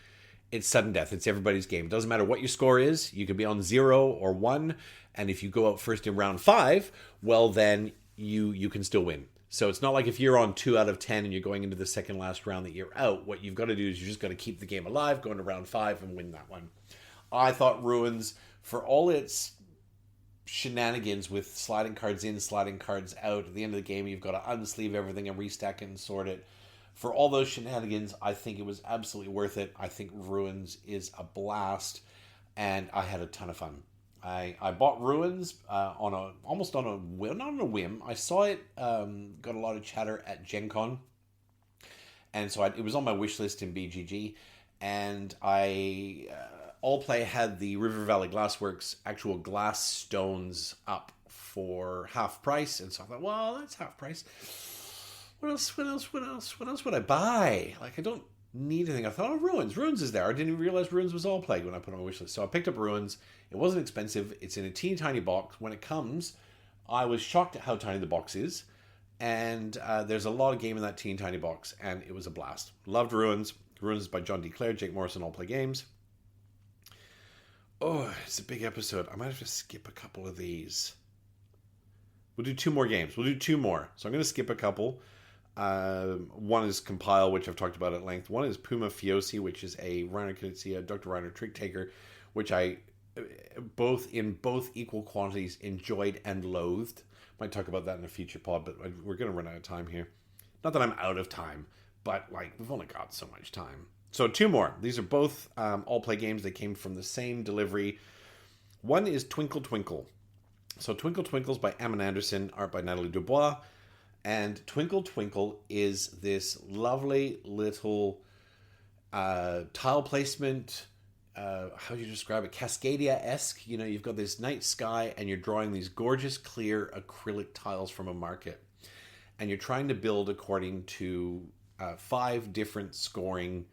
it's sudden death. It's everybody's game. It doesn't matter what your score is. You could be on 0 or 1, and if you go out first in round 5, well, then you can still win. So it's not like if you're on 2 out of 10 and you're going into the second last round that you're out. What you've got to do is you just got to keep the game alive, go into round 5 and win that one. I thought Ruins, for all its shenanigans with sliding cards in, sliding cards out, at the end of the game you've got to unsleeve everything and restack it and sort it. For all those shenanigans, I think it was absolutely worth it. I think Ruins is a blast, and I had a ton of fun. I bought Ruins almost on a whim, not on a whim. I saw it, got a lot of chatter at Gen Con, and so it was on my wish list in BGG, and Allplay had the River Valley Glassworks actual glass stones up for half price, and so I thought, well, that's half price. What else would I buy? Like, I don't need anything. I thought, oh, Ruins. Ruins is there. I didn't even realize Ruins was Allplay when I put it on my wish list. So I picked up Ruins. It wasn't expensive. It's in a teeny tiny box. When it comes, I was shocked at how tiny the box is. And there's a lot of game in that teeny tiny box. And it was a blast. Loved Ruins. Ruins is by John D. Clare, Jake Morrison, Allplay Games. Oh, it's a big episode. I might have to skip a couple of these. We'll do 2 more games. We'll do 2 more. So I'm going to skip a couple. One is Compile, which I've talked about at length. One is Puma Fiosi, which is a Dr. Reiner trick taker, which I both equal quantities enjoyed and loathed. Might talk about that in a future pod, but we're going to run out of time here. Not that I'm out of time, but like we've only got so much time. So 2 more. These are both Allplay games. They came from the same delivery. One is Twinkle Twinkle. So Twinkle Twinkle's by Ammon Anderson, art by Natalie Dubois. And Twinkle Twinkle is this lovely little tile placement, how do you describe it? Cascadia-esque. You know, you've got this night sky and you're drawing these gorgeous, clear acrylic tiles from a market. And you're trying to build according to 5 different scoring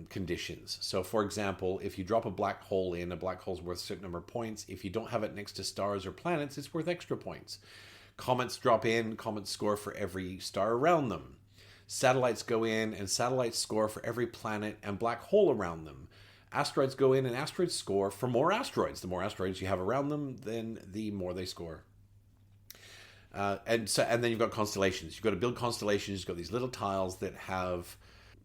conditions. So, for example, if you drop a black hole in, a black hole's worth a certain number of points. If you don't have it next to stars or planets, it's worth extra points. Comets drop in, comets score for every star around them. Satellites go in, and satellites score for every planet and black hole around them. Asteroids go in, and asteroids score for more asteroids. The more asteroids you have around them, then the more they score. And then you've got constellations. You've got to build constellations. You've got these little tiles that have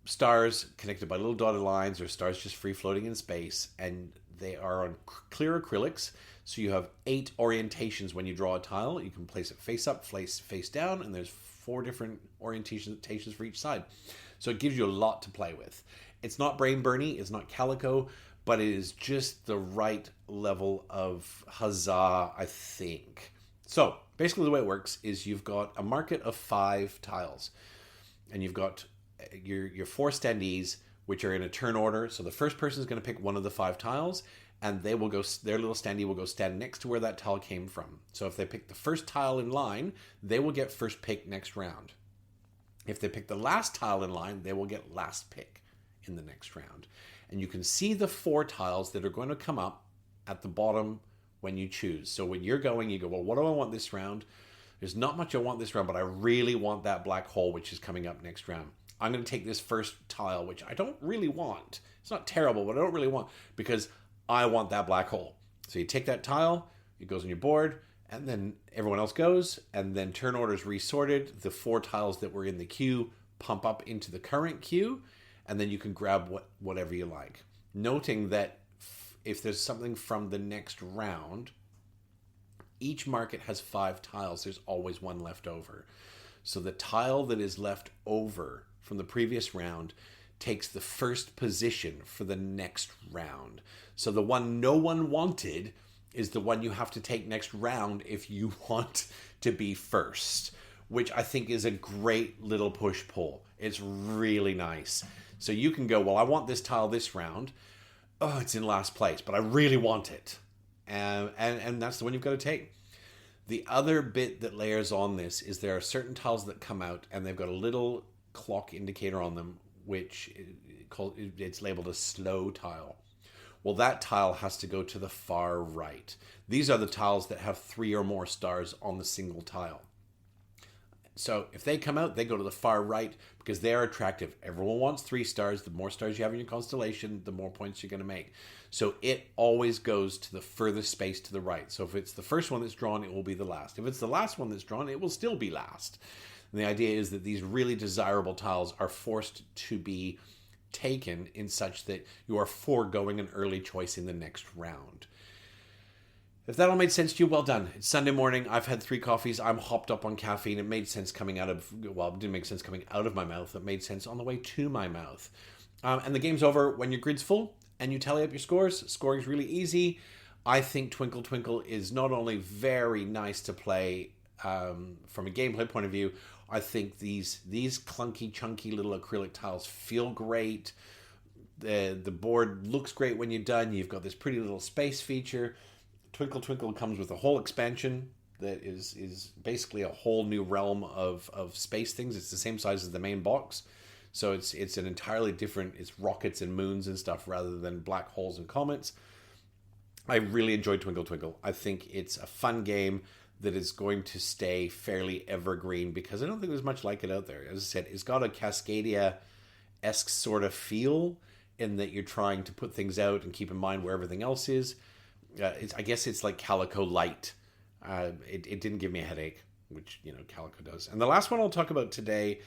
stars connected by little dotted lines, or stars just free floating in space, and they are on clear acrylics. So you have 8 orientations when you draw a tile. You can place it face up, face down, and there's 4 different orientations for each side. So it gives you a lot to play with. It's not brain burny, it's not calico, but it is just the right level of huzzah, I think. So basically the way it works is you've got a market of 5 tiles, and you've got your 4 standees, which are in a turn order. So the first person is going to pick one of the 5 tiles, and they will go. Their little standee will go stand next to where that tile came from. So if they pick the first tile in line, they will get first pick next round. If they pick the last tile in line, they will get last pick in the next round. And you can see the 4 tiles that are going to come up at the bottom when you choose. So when you're going, you go, well, what do I want this round? There's not much I want this round, but I really want that black hole, which is coming up next round. I'm going to take this first tile, which I don't really want. It's not terrible, but I don't really want, because I want that black hole. So you take that tile, it goes on your board, and then everyone else goes, and then turn order is resorted. The 4 tiles that were in the queue pump up into the current queue, and then you can grab whatever you like. Noting that if there's something from the next round, each market has 5 tiles. There's always 1 left over. So the tile that is left over from the previous round takes the first position for the next round. So the one no one wanted is the one you have to take next round if you want to be first, which I think is a great little push-pull. It's really nice. So you can go, well, I want this tile this round. oh, it's in last place, but I really want it. And that's the one you've got to take. The other bit that layers on this is there are certain tiles that come out and they've got a little clock indicator on them, which it's labeled a slow tile. Well, that tile has to go to the far right. These are the tiles that have 3 or more stars on the single tile. So if they come out, they go to the far right because they are attractive. Everyone wants 3 stars. The more stars you have in your constellation, the more points you're going to make. So it always goes to the furthest space to the right. So if it's the first one that's drawn, it will be the last. If it's the last one that's drawn, it will still be last. And the idea is that these really desirable tiles are forced to be taken in such that you are foregoing an early choice in the next round. If that all made sense to you, well done. It's Sunday morning. I've had 3 coffees. I'm hopped up on caffeine. It made sense coming out of, well, it didn't make sense coming out of my mouth. It made sense on the way to my mouth. And the game's over when your grid's full and you tally up your scores. Scoring's really easy. I think Twinkle Twinkle is not only very nice to play from a gameplay point of view, I think these clunky, chunky little acrylic tiles feel great. The board looks great when you're done. You've got this pretty little space feature. Twinkle Twinkle comes with a whole expansion that is basically a whole new realm of space things. It's the same size as the main box. So it's an entirely different, it's rockets and moons and stuff rather than black holes and comets. I really enjoyed Twinkle Twinkle. I think it's a fun game that is going to stay fairly evergreen because I don't think there's much like it out there. As I said, it's got a Cascadia-esque sort of feel in that you're trying to put things out and keep in mind where everything else is. I guess it's like Calico Light. It didn't give me a headache, which, Calico does. And the last one I'll talk about today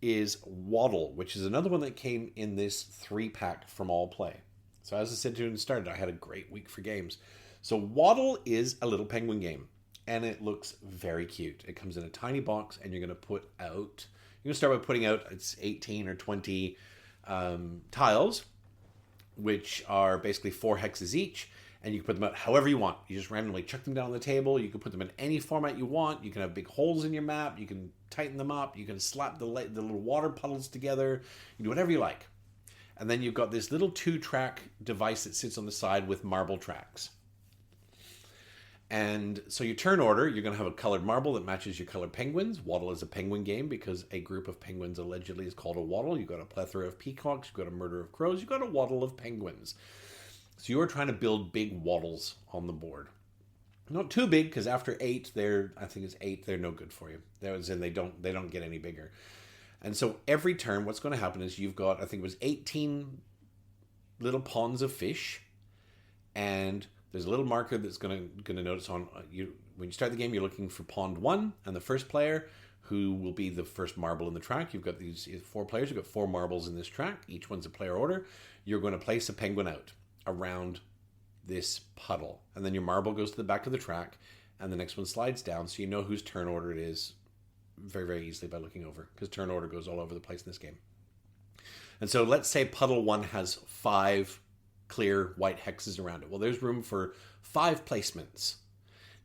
is Waddle, which is another one that came in this 3-pack from All Play. So as I said to you when it started, I had a great week for games. So Waddle is a little penguin game, and it looks very cute. It comes in a tiny box, and you're going to start by putting out, it's 18 or 20 tiles, which are basically 4 hexes each. And you can put them out however you want. You just randomly chuck them down on the table. You can put them in any format you want. You can have big holes in your map. You can tighten them up. You can slap the little water puddles together. You can do whatever you like. And then you've got this little 2-track device that sits on the side with marble tracks. And so your turn order, you're going to have a colored marble that matches your colored penguins. Waddle is a penguin game because a group of penguins allegedly is called a waddle. You've got a plethora of peacocks. You've got a murder of crows. You've got a waddle of penguins. So you are trying to build big waddles on the board. Not too big, because after 8, they're no good for you. They don't get any bigger. And so every turn, what's going to happen is you've got, I think it was 18 little ponds of fish, and there's a little marker that's going to notice on you when you start the game. You're looking for pond 1, and the first player, who will be the first marble in the track. You've got these 4 players. You've got 4 marbles in this track. Each one's a player order. You're going to place a penguin out around this puddle, and then your marble goes to the back of the track, and the next one slides down, so you know whose turn order it is very, very easily by looking over, because turn order goes all over the place in this game. And so let's say puddle 1 has 5 clear white hexes around it. Well, there's room for 5 placements.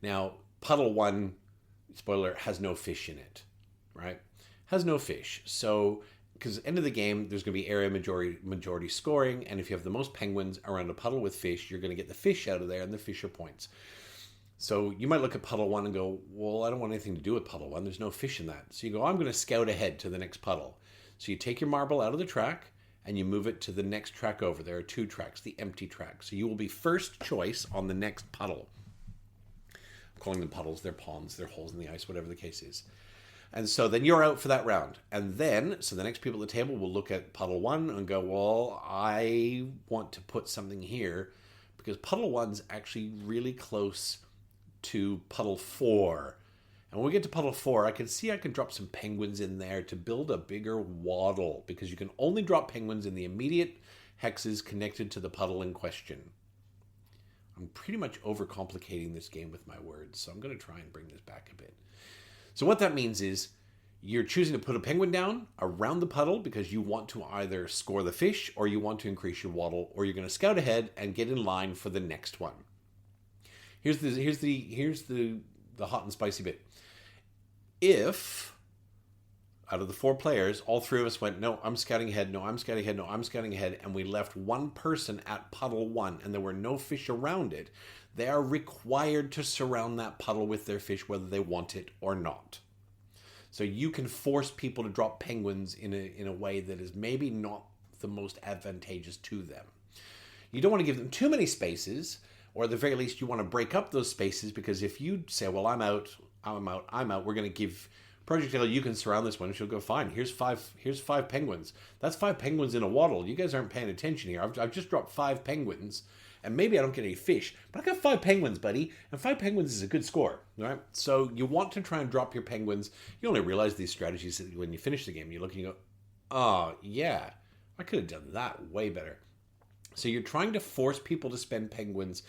Now, puddle 1, spoiler, has no fish in it, right? Has no fish. So because at the end of the game, there's going to be area majority scoring, and if you have the most penguins around a puddle with fish, you're going to get the fish out of there, and the fish are points. So you might look at puddle 1 and go, well, I don't want anything to do with puddle 1. There's no fish in that. So you go, I'm going to scout ahead to the next puddle. So you take your marble out of the track, and you move it to the next track over. There are 2 tracks, the empty track. So you will be first choice on the next puddle. I'm calling them puddles. They're ponds. They're holes in the ice, whatever the case is. And so then you're out for that round. And then, so the next people at the table will look at puddle 1 and go, well, I want to put something here because puddle 1's actually really close to puddle 4. And when we get to puddle 4, I can see I can drop some penguins in there to build a bigger waddle because you can only drop penguins in the immediate hexes connected to the puddle in question. I'm pretty much overcomplicating this game with my words, so I'm going to try and bring this back a bit. So what that means is you're choosing to put a penguin down around the puddle because you want to either score the fish or you want to increase your waddle, or you're going to scout ahead and get in line for the next one. Here's the hot and spicy bit. If out of the 4 players, all 3 of us went, no, I'm scouting ahead, no, I'm scouting ahead, no, I'm scouting ahead, and we left one person at puddle 1, and there were no fish around it. They are required to surround that puddle with their fish, whether they want it or not. So you can force people to drop penguins in a way that is maybe not the most advantageous to them. You don't want to give them too many spaces, or at the very least you want to break up those spaces, because if you say, well, I'm out, we're going to give Project L, you can surround this one. She'll go, fine, here's five penguins. That's 5 penguins in a waddle. You guys aren't paying attention here. I've just dropped 5 penguins, and maybe I don't get any fish, but I got 5 penguins, buddy, and 5 penguins is a good score, right? So you want to try and drop your penguins. You only realize these strategies when you finish the game. You look and you go, oh, yeah, I could have done that way better. So you're trying to force people to spend penguins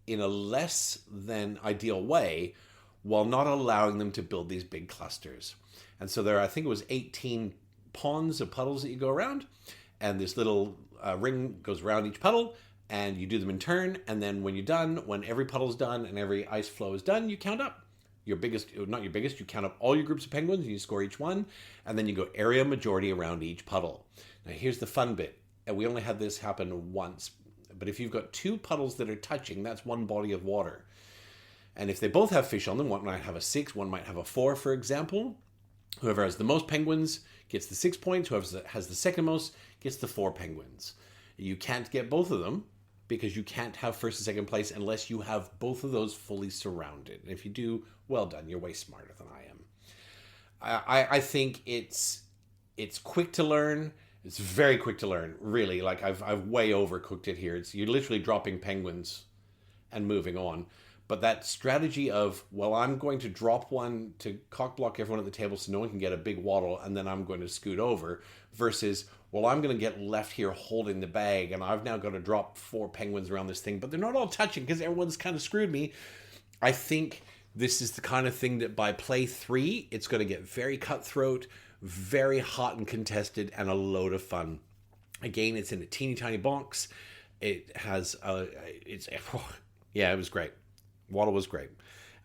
in a less than ideal way, while not allowing them to build these big clusters. And so there, I think it was 18 ponds of puddles that you go around, and this little ring goes around each puddle, and you do them in turn, and then when you're done, when every puddle's done and every ice flow is done, you count up your biggest, not your biggest, you count up all your groups of penguins, and you score each one, and then you go area majority around each puddle. Now here's the fun bit, and we only had this happen once, but if you've got 2 puddles that are touching, that's one body of water. And if they both have fish on them, one might have a 6, one might have a 4, for example. Whoever has the most penguins gets the 6 points. Whoever has the second most gets the 4 penguins. You can't get both of them, because you can't have first and second place unless you have both of those fully surrounded. And if you do, well done. You're way smarter than I am. I think it's quick to learn. It's very quick to learn, really. Like I've way overcooked it here. You're literally dropping penguins and moving on. But that strategy of, well, I'm going to drop one to cock block everyone at the table so no one can get a big waddle, and then I'm going to scoot over, versus, well, I'm going to get left here holding the bag, and I've now got to drop 4 penguins around this thing, but they're not all touching because everyone's kind of screwed me. I think this is the kind of thing that by play 3, it's going to get very cutthroat, very hot and contested, and a load of fun. Again, it's in a teeny tiny box. It has, yeah, it was great. Waddle was great.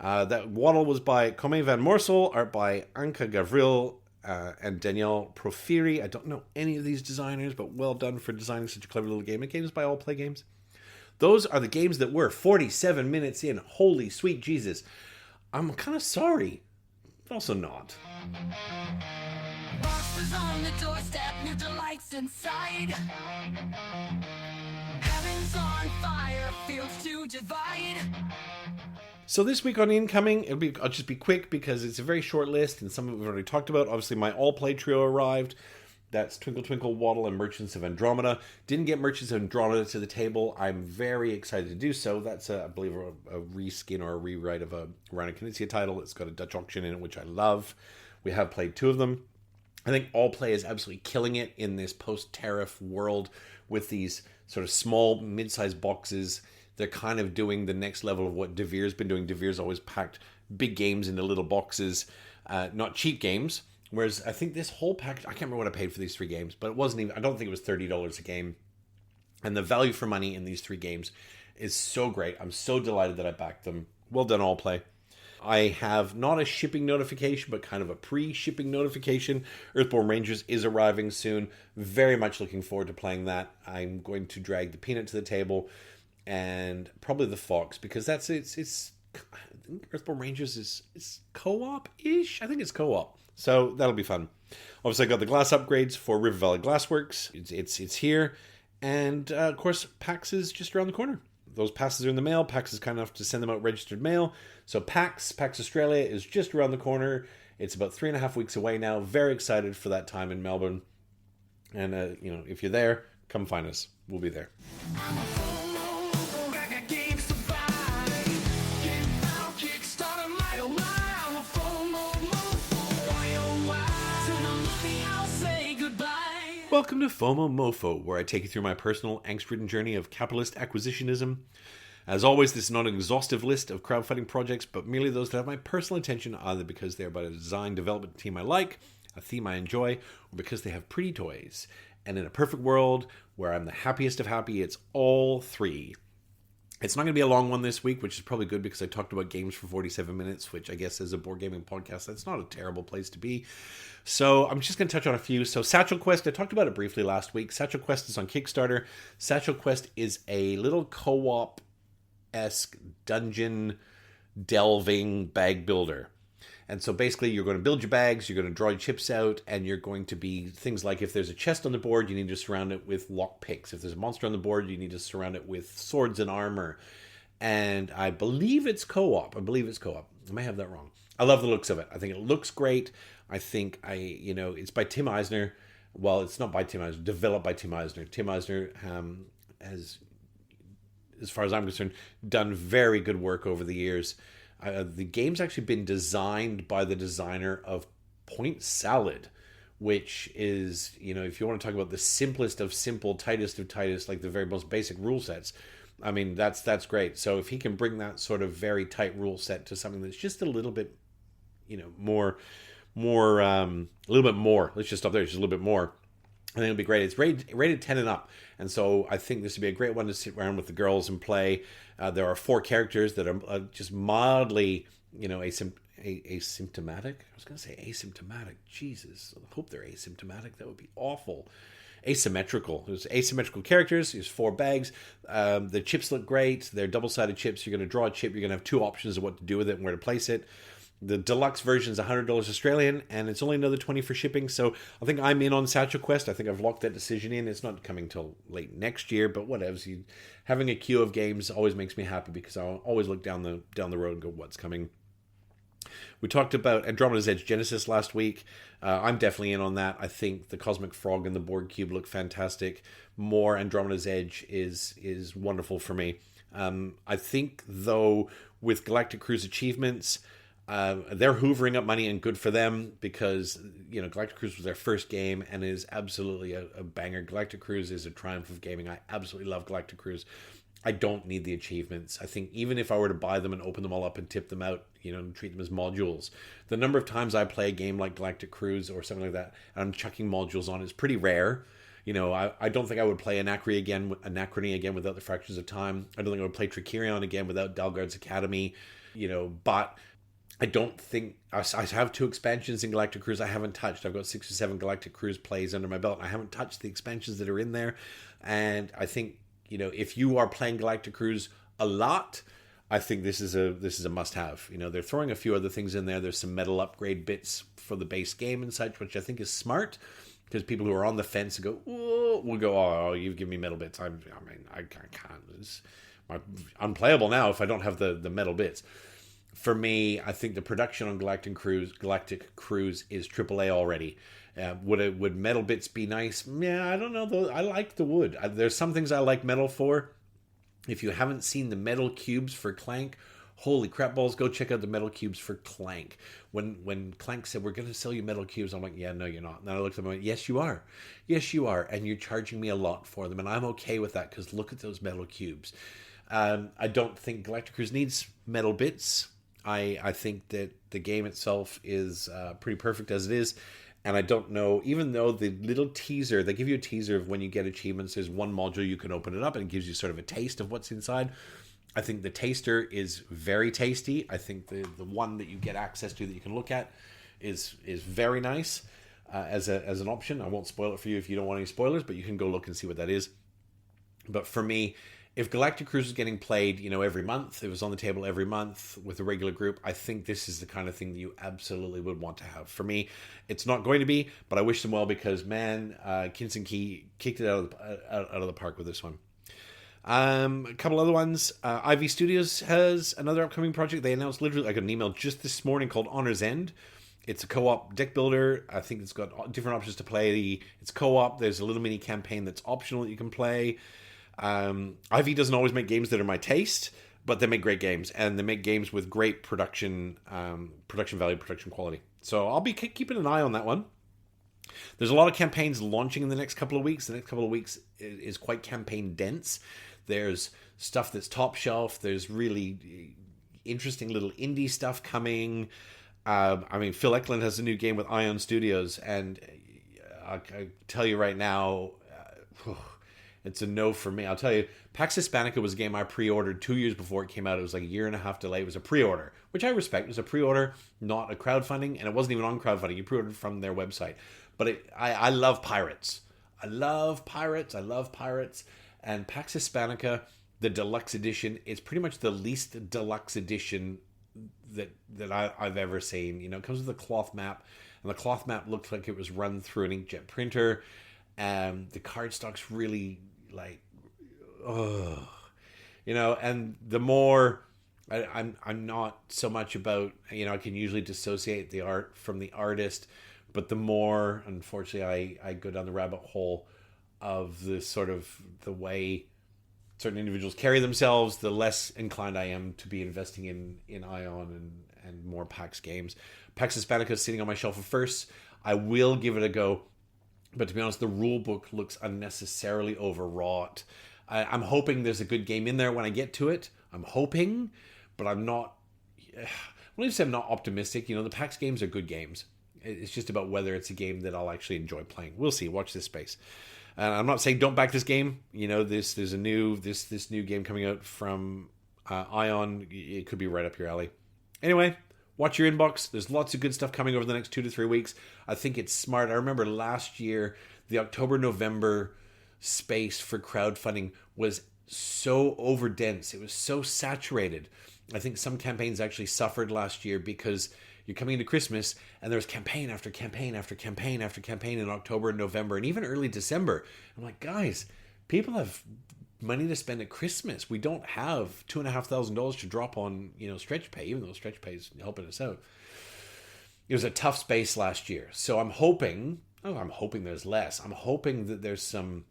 That Waddle was by Come van Morsel, art by Anka Gavril and Danielle Profiri. I don't know any of these designers, but well done for designing such a clever little game. And games by All Play Games. Those are the games that were 47 minutes in. Holy sweet Jesus. I'm kind of sorry, but also not. Boxes on the doorstep, new delights inside. Heaven's on fire, fields to divide. So this week on Incoming, I'll just be quick because it's a very short list, and some of it we've already talked about. Obviously, my all-play trio arrived. That's Twinkle Twinkle, Waddle, and Merchants of Andromeda. Didn't get Merchants of Andromeda to the table. I'm very excited to do so. That's, I believe, a reskin or a rewrite of a Rhino Knizia title. It's got a Dutch auction in it, which I love. We have played 2 of them. I think All Play is absolutely killing it in this post-tariff world with these sort of small, mid-sized boxes. They're kind of doing the next level of what Devere's been doing. Devere's always packed big games into little boxes, not cheap games. Whereas I think this whole package, I can't remember what I paid for these 3 games, but it wasn't even, I don't think it was $30 a game. And the value for money in these 3 games is so great. I'm so delighted that I backed them. Well done, All Play. I have not a shipping notification, but kind of a pre-shipping notification. Earthborn Rangers is arriving soon. Very much looking forward to playing that. I'm going to drag the Peanut to the table and probably the Fox, because that's it's I think Earthborn Rangers is co-op-ish. I think it's co-op. So that'll be fun. Obviously, I got the glass upgrades for River Valley Glassworks. It's here. And, of course, PAX is just around the corner. Those passes are in the mail. PAX is kind enough to send them out registered mail. So PAX Australia is just around the corner. It's about 3.5 weeks away now. Very excited for that time in Melbourne. And, if you're there, come find us. We'll be there. Welcome to FOMOMOFO, where I take you through my personal angst-ridden journey of capitalist acquisitionism. As always, this is not an exhaustive list of crowdfunding projects, but merely those that have my personal attention, either because they're by a design development team I like, a theme I enjoy, or because they have pretty toys. And in a perfect world, where I'm the happiest of happy, it's all 3. It's not going to be a long one this week, which is probably good because I talked about games for 47 minutes, which I guess is a board gaming podcast. That's not a terrible place to be. So I'm just going to touch on a few. So Satchel Quest, I talked about it briefly last week. Satchel Quest is on Kickstarter. Satchel Quest is a little co-op-esque dungeon delving bag builder. And so basically you're going to build your bags, you're going to draw your chips out, and you're going to be things like if there's a chest on the board, you need to surround it with lock picks. If there's a monster on the board, you need to surround it with swords and armor. And I believe it's co-op. I may have that wrong. I love the looks of it. I think it looks great. I think it's by Tim Eisner. Well, it's not by Tim Eisner, developed by Tim Eisner. Tim Eisner has, as far as I'm concerned, done very good work over the years. The game's actually been designed by the designer of Point Salad, which is, if you want to talk about the simplest of simple, tightest of tightest, like the very most basic rule sets, I mean, that's great. So if he can bring that sort of very tight rule set to something that's just a little bit, more, a little bit more, let's just stop there, just a little bit more, I think it'll be great. It's rated 10 and up. And so I think this would be a great one to sit around with the girls and play. There are 4 characters that are just mildly, asymptomatic. I was going to say asymptomatic. Jesus. I hope they're asymptomatic. That would be awful. Asymmetrical. There's asymmetrical characters. There's 4 bags. The chips look great. They're double-sided chips. You're going to draw a chip. You're going to have 2 options of what to do with it and where to place it. The deluxe version is $100 Australian, and it's only another $20 for shipping. So I think I'm in on Satchel Quest. I think I've locked that decision in. It's not coming till late next year, but whatever. Having a queue of games always makes me happy because I'll always look down the road and go, what's coming? We talked about Andromeda's Edge Genesis last week. I'm definitely in on that. I think the Cosmic Frog and the board cube look fantastic. More Andromeda's Edge is wonderful for me. I think, though, with Galactic Cruise achievements, they're hoovering up money, and good for them because, Galactic Cruise was their first game and is absolutely a banger. Galactic Cruise is a triumph of gaming. I absolutely love Galactic Cruise. I don't need the achievements. I think even if I were to buy them and open them all up and tip them out, and treat them as modules, the number of times I play a game like Galactic Cruise or something like that, and I'm chucking modules on is pretty rare. I don't think I would play Anachrony again without the Fractures of Time. I don't think I would play Trickerion again without Dalgard's Academy, but I don't think I have 2 expansions in Galactic Cruise I haven't touched. I've got 6 or 7 Galactic Cruise plays under my belt. I haven't touched the expansions that are in there. And I think, if you are playing Galactic Cruise a lot, I think this is a must-have. They're throwing a few other things in there. There's some metal upgrade bits for the base game and such, which I think is smart because people who are on the fence and go, will go, oh, you've given me metal bits. I can't. It's unplayable now if I don't have the metal bits. For me, I think the production on Galactic Cruise is AAA already. Would metal bits be nice? Yeah, I don't know though. I like the wood. There's some things I like metal for. If you haven't seen the metal cubes for Clank, holy crap balls, go check out the metal cubes for Clank. When Clank said, we're going to sell you metal cubes, I'm like, yeah, no, you're not. And then I looked at them and went, yes, you are. Yes, you are. And you're charging me a lot for them. And I'm okay with that because look at those metal cubes. I don't think Galactic Cruise needs metal bits. I think that the game itself is pretty perfect as it is. And I don't know, even though the little teaser, they give you a teaser of when you get achievements, there's one module you can open it up and it gives you sort of a taste of what's inside. I think the taster is very tasty. I think the one that you get access to that you can look at is very nice as an option. I won't spoil it for you if you don't want any spoilers, but you can go look and see what that is. But for me, if Galactic Cruise is getting played, every month, it was on the table every month with a regular group, I think this is the kind of thing that you absolutely would want to have. For me, it's not going to be, but I wish them well because, man, Kinson Key kicked it out of the park with this one. A couple other ones. Ivy Studios has another upcoming project. They announced literally, I got an email just this morning called Honor's End. It's a co-op deck builder. I think it's got different options to play. It's co-op. There's a little mini campaign that's optional that you can play. Ivy doesn't always make games that are my taste, but they make great games, and they make games with great production value, production quality. So I'll be keeping an eye on that one. There's a lot of campaigns launching in the next couple of weeks. The next couple of weeks is quite campaign dense. There's stuff that's top shelf. There's really interesting little indie stuff coming. Phil Eklund has a new game with Ion Studios, and I tell you right now, It's a no for me. I'll tell you, Pax Hispanica was a game I pre-ordered 2 years before it came out. It was like a year and a half delay. It was a pre-order, which I respect. It was a pre-order, not a crowdfunding, and it wasn't even on crowdfunding. You pre-ordered from their website. But I love pirates. I love pirates. And Pax Hispanica, the deluxe edition, is pretty much the least deluxe edition that I've ever seen. You know, it comes with a cloth map, and the cloth map looked like it was run through an inkjet printer. The cardstock's really like, you know, and the more I'm not so much about, you know, I can usually dissociate the art from the artist, but the more, unfortunately, I go down the rabbit hole of the sort of the way certain individuals carry themselves, the less inclined I am to be investing in Ion and more PAX games. Pax Hispanica is sitting on my shelf of firsts. I will give it a go, but to be honest, the rule book looks unnecessarily overwrought. I'm hoping there's a good game in there when I get to it. I'm hoping, but I'm not. When I say I'm not optimistic, you know, the PAX games are good games. It's just about whether it's a game that I'll actually enjoy playing. We'll see. Watch this space. And I'm not saying don't back this game. You know, there's a new game coming out from Ion. It could be right up your alley. Anyway, watch your inbox. There's lots of good stuff coming over the next 2 to 3 weeks. I think it's smart. I remember last year, the October-November space for crowdfunding was so overdense. It was so saturated. I think some campaigns actually suffered last year because you're coming into Christmas and there's campaign after campaign after campaign after campaign in October and November and even early December. I'm like, guys, people have money to spend at Christmas. We don't have $2,500 to drop on, you know, stretch pay, even though stretch pay is helping us out. It was a tough space last year. So I'm hoping there's less. I'm hoping that there's some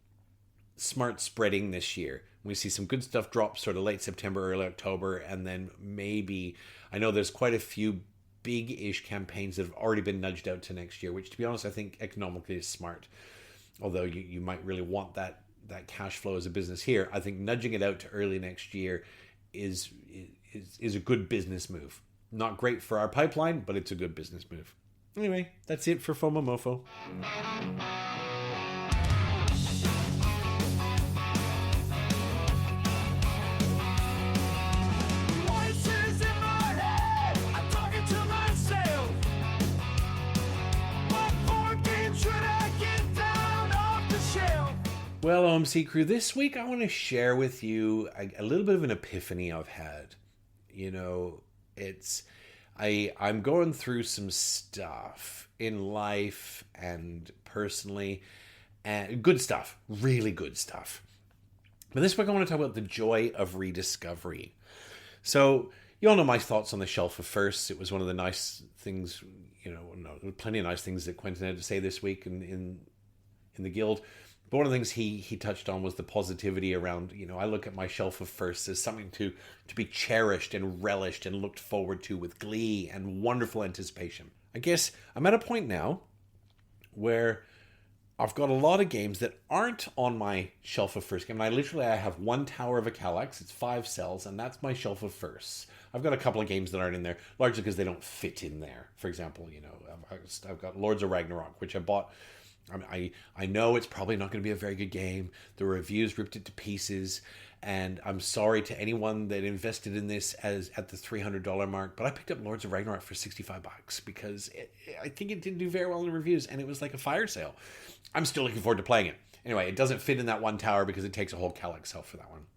smart spreading this year. We see some good stuff drop sort of late September, early October, and then maybe, I know there's quite a few big-ish campaigns that have already been nudged out to next year, which to be honest, I think economically is smart. Although you might really want that cash flow as a business here, I think nudging it out to early next year is a good business move. Not great for our pipeline, but it's a good business move. Anyway, that's it for FOMOMOFO. Voices in my head, I'm talking to myself. What board game should I get down off the shelf? Well, OMC crew, this week I want to share with you a little bit of an epiphany I've had. You know, I'm going through some stuff in life and personally, and good stuff, really good stuff. But this week I want to talk about the joy of rediscovery. So, you all know my thoughts on the shelf of firsts. It was one of the nice things, you know, no, there were plenty of nice things that Quentin had to say this week in the guild. But one of the things he touched on was the positivity around, you know, I look at my shelf of firsts as something to be cherished and relished and looked forward to with glee and wonderful anticipation. I guess I'm at a point now where I've got a lot of games that aren't on my shelf of firsts game. And I have one Tower of a Kallax. It's 5 cells, and that's my shelf of firsts. I've got a couple of games that aren't in there, largely because they don't fit in there. For example, you know, I've got Lords of Ragnarok, which I bought. I know it's probably not going to be a very good game. The reviews ripped it to pieces, and I'm sorry to anyone that invested in this at the $300 mark, but I picked up Lords of Ragnarok for $65 because I think it didn't do very well in the reviews, and it was like a fire sale. I'm still looking forward to playing it. Anyway, it doesn't fit in that one tower because it takes a whole Kallax shelf for that one.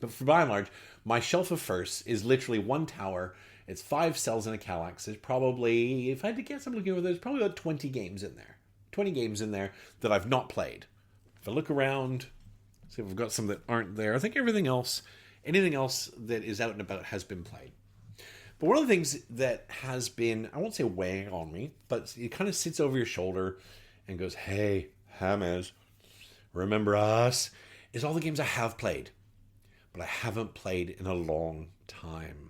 But for by and large, my shelf of firsts is literally one tower. It's 5 cells in a Kallax. There's probably, if I had to guess, I'm looking over, there's probably about 20 games in there. 20 games in there that I've not played. If I look around, see if I've got some that aren't there. I think anything else that is out and about has been played. But one of the things that has been, I won't say weighing on me, but it kind of sits over your shoulder and goes, hey, Hamez, remember us, is all the games I have played, but I haven't played in a long time.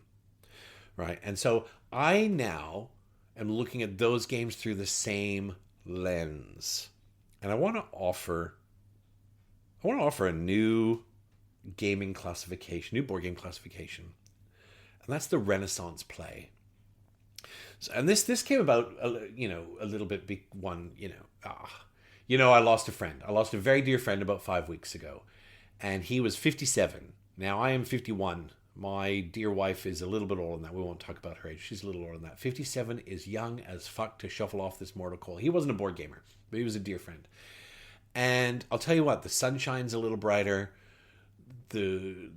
Right? And so I now am looking at those games through the same lens, and I want to offer a new gaming classification, new board game classification, and that's the Renaissance play. So, and this came about, you know, a little bit. You know, I lost a friend. I lost a very dear friend about 5 weeks ago. And he was 57. Now, I am 51. My dear wife is a little bit older than that. We won't talk about her age. She's a little older than that. 57 is young as fuck to shuffle off this mortal coil. He wasn't a board gamer, but he was a dear friend. And I'll tell you what, the sun shines a little brighter. The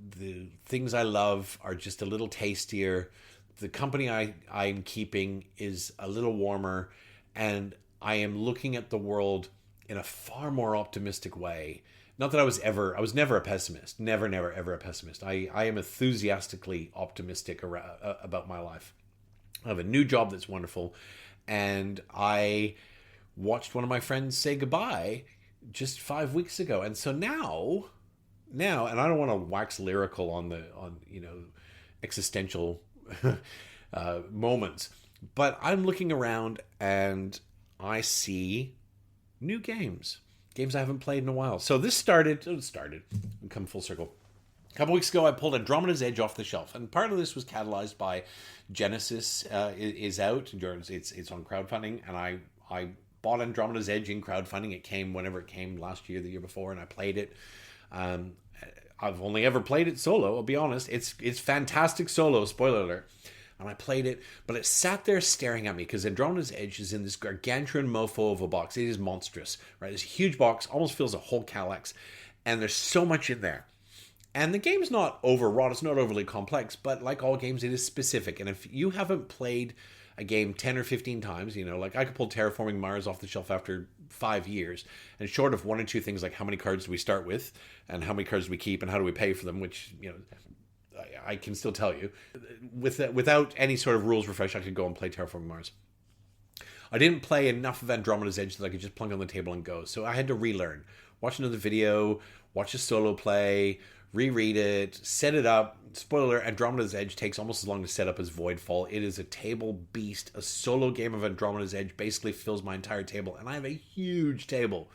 things I love are just a little tastier. The company I'm keeping is a little warmer. And I am looking at the world in a far more optimistic way. Not that I was never a pessimist. Never, ever a pessimist. I am enthusiastically optimistic about my life. I have a new job that's wonderful. And I watched one of my friends say goodbye just 5 weeks ago. And so now, and I don't want to wax lyrical on existential moments, but I'm looking around and I see new games I haven't played in a while. So this started, come full circle. A couple weeks ago, I pulled Andromeda's Edge off the shelf, and part of this was catalyzed by Genesis is out. It's on crowdfunding, and I bought Andromeda's Edge in crowdfunding. It came whenever it came last year, the year before, and I played it. I've only ever played it solo. I'll be honest. It's fantastic solo. Spoiler alert. And I played it, but it sat there staring at me because Andromeda's Edge is in this gargantuan mofo of a box. It is monstrous, right? This huge box, almost fills a whole Calyx, and there's so much in there. And the game's not overwrought, it's not overly complex, but like all games, it is specific. And if you haven't played a game 10 or 15 times, like I could pull Terraforming Mars off the shelf after 5 years, and short of one or two things like how many cards do we start with, and how many cards do we keep, and how do we pay for them, which, I can still tell you, without any sort of rules refresh, I could go and play Terraforming Mars. I didn't play enough of Andromeda's Edge that I could just plunk on the table and go. So I had to relearn. Watch another video, watch a solo play, reread it, set it up. Spoiler, Andromeda's Edge takes almost as long to set up as Voidfall. It is a table beast. A solo game of Andromeda's Edge basically fills my entire table, and I have a huge table.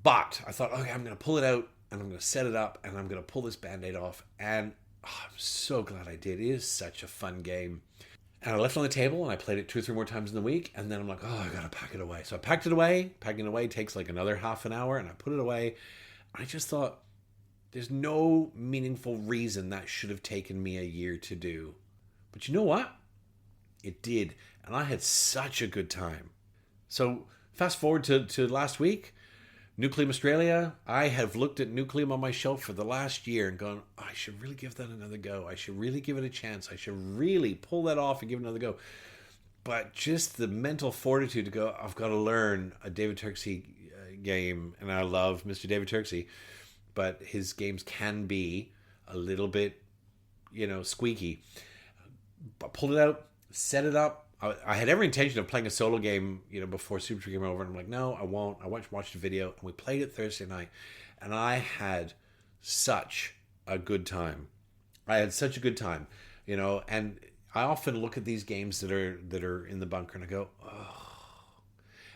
But I thought, okay, I'm going to pull it out, and I'm going to set it up, and I'm going to pull this Band-Aid off. And I'm so glad I did. It is such a fun game. And I left it on the table, and I played it 2 or 3 more times in the week. And then I'm like, I got to pack it away. So I packed it away. Packing it away takes like another half an hour, and I put it away. I just thought, there's no meaningful reason that should have taken me a year to do. But you know what? It did. And I had such a good time. So fast forward to last week. Nucleum Australia, I have looked at Nucleum on my shelf for the last year and gone, I should really give that another go. I should really give it a chance. I should really pull that off and give it another go. But just the mental fortitude to go, I've got to learn a David Turksey game. And I love Mr. David Turksey, but his games can be a little bit, squeaky. But pulled it out, set it up. I had every intention of playing a solo game, before Super came over. And I'm like, no, I won't. I watched the video. And we played it Thursday night. And I had such a good time. And I often look at these games that are in the bunker and I go, oh.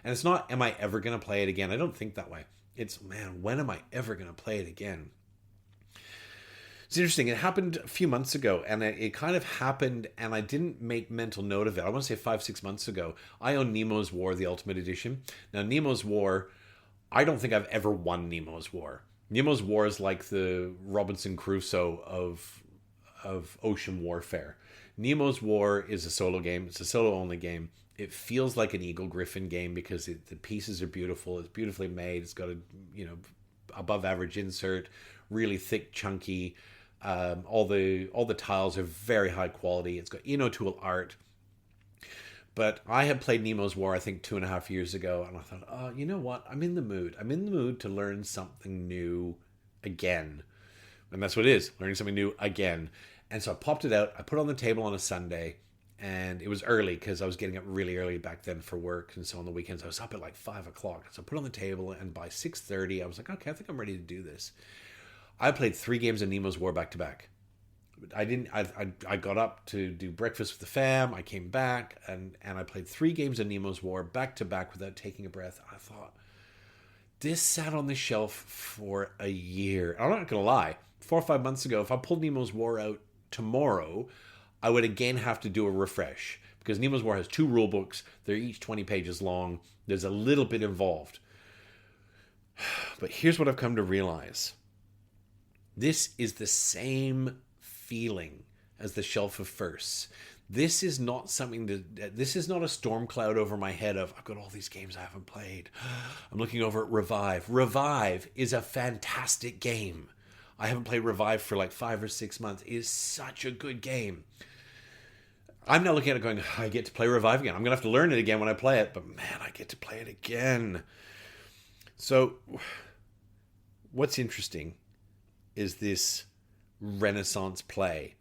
And it's not, am I ever going to play it again? I don't think that way. It's, man, when am I ever going to play it again? It's interesting. It happened a few months ago, and it kind of happened, and I didn't make mental note of it. I want to say 5-6 months ago. I own Nemo's War, the Ultimate Edition. Now, Nemo's War, I don't think I've ever won Nemo's War. Nemo's War is like the Robinson Crusoe of ocean warfare. Nemo's War is a solo game. It's a solo-only game. It feels like an Eagle Griffin game because the pieces are beautiful. It's beautifully made. It's got a above-average insert, really thick, chunky. All the tiles are very high quality. It's got Tool art. But I had played Nemo's War, I think, 2.5 years ago, and I thought, oh, you know what? I'm in the mood. I'm in the mood to learn something new again. And that's what it is, learning something new again. And so I popped it out. I put it on the table on a Sunday, and it was early because I was getting up really early back then for work. And so on the weekends, I was up at like 5 o'clock. So I put it on the table, and by 6:30, I was like, okay, I think I'm ready to do this. I played 3 games of Nemo's War back to back. I got up to do breakfast with the fam. I came back and I played 3 games of Nemo's War back to back without taking a breath. I thought, this sat on the shelf for a year. I'm not going to lie. 4 or 5 months ago, if I pulled Nemo's War out tomorrow, I would again have to do a refresh because Nemo's War has 2 rule books. They're each 20 pages long. There's a little bit involved. But here's what I've come to realize. This is the same feeling as the Shelf of Firsts. This is not something this is not a storm cloud over my head of, I've got all these games I haven't played. I'm looking over at Revive. Revive is a fantastic game. I haven't played Revive for like 5 or 6 months. It is such a good game. I'm now looking at it going, I get to play Revive again. I'm going to have to learn it again when I play it, but man, I get to play it again. So, what's interesting is this Renaissance play.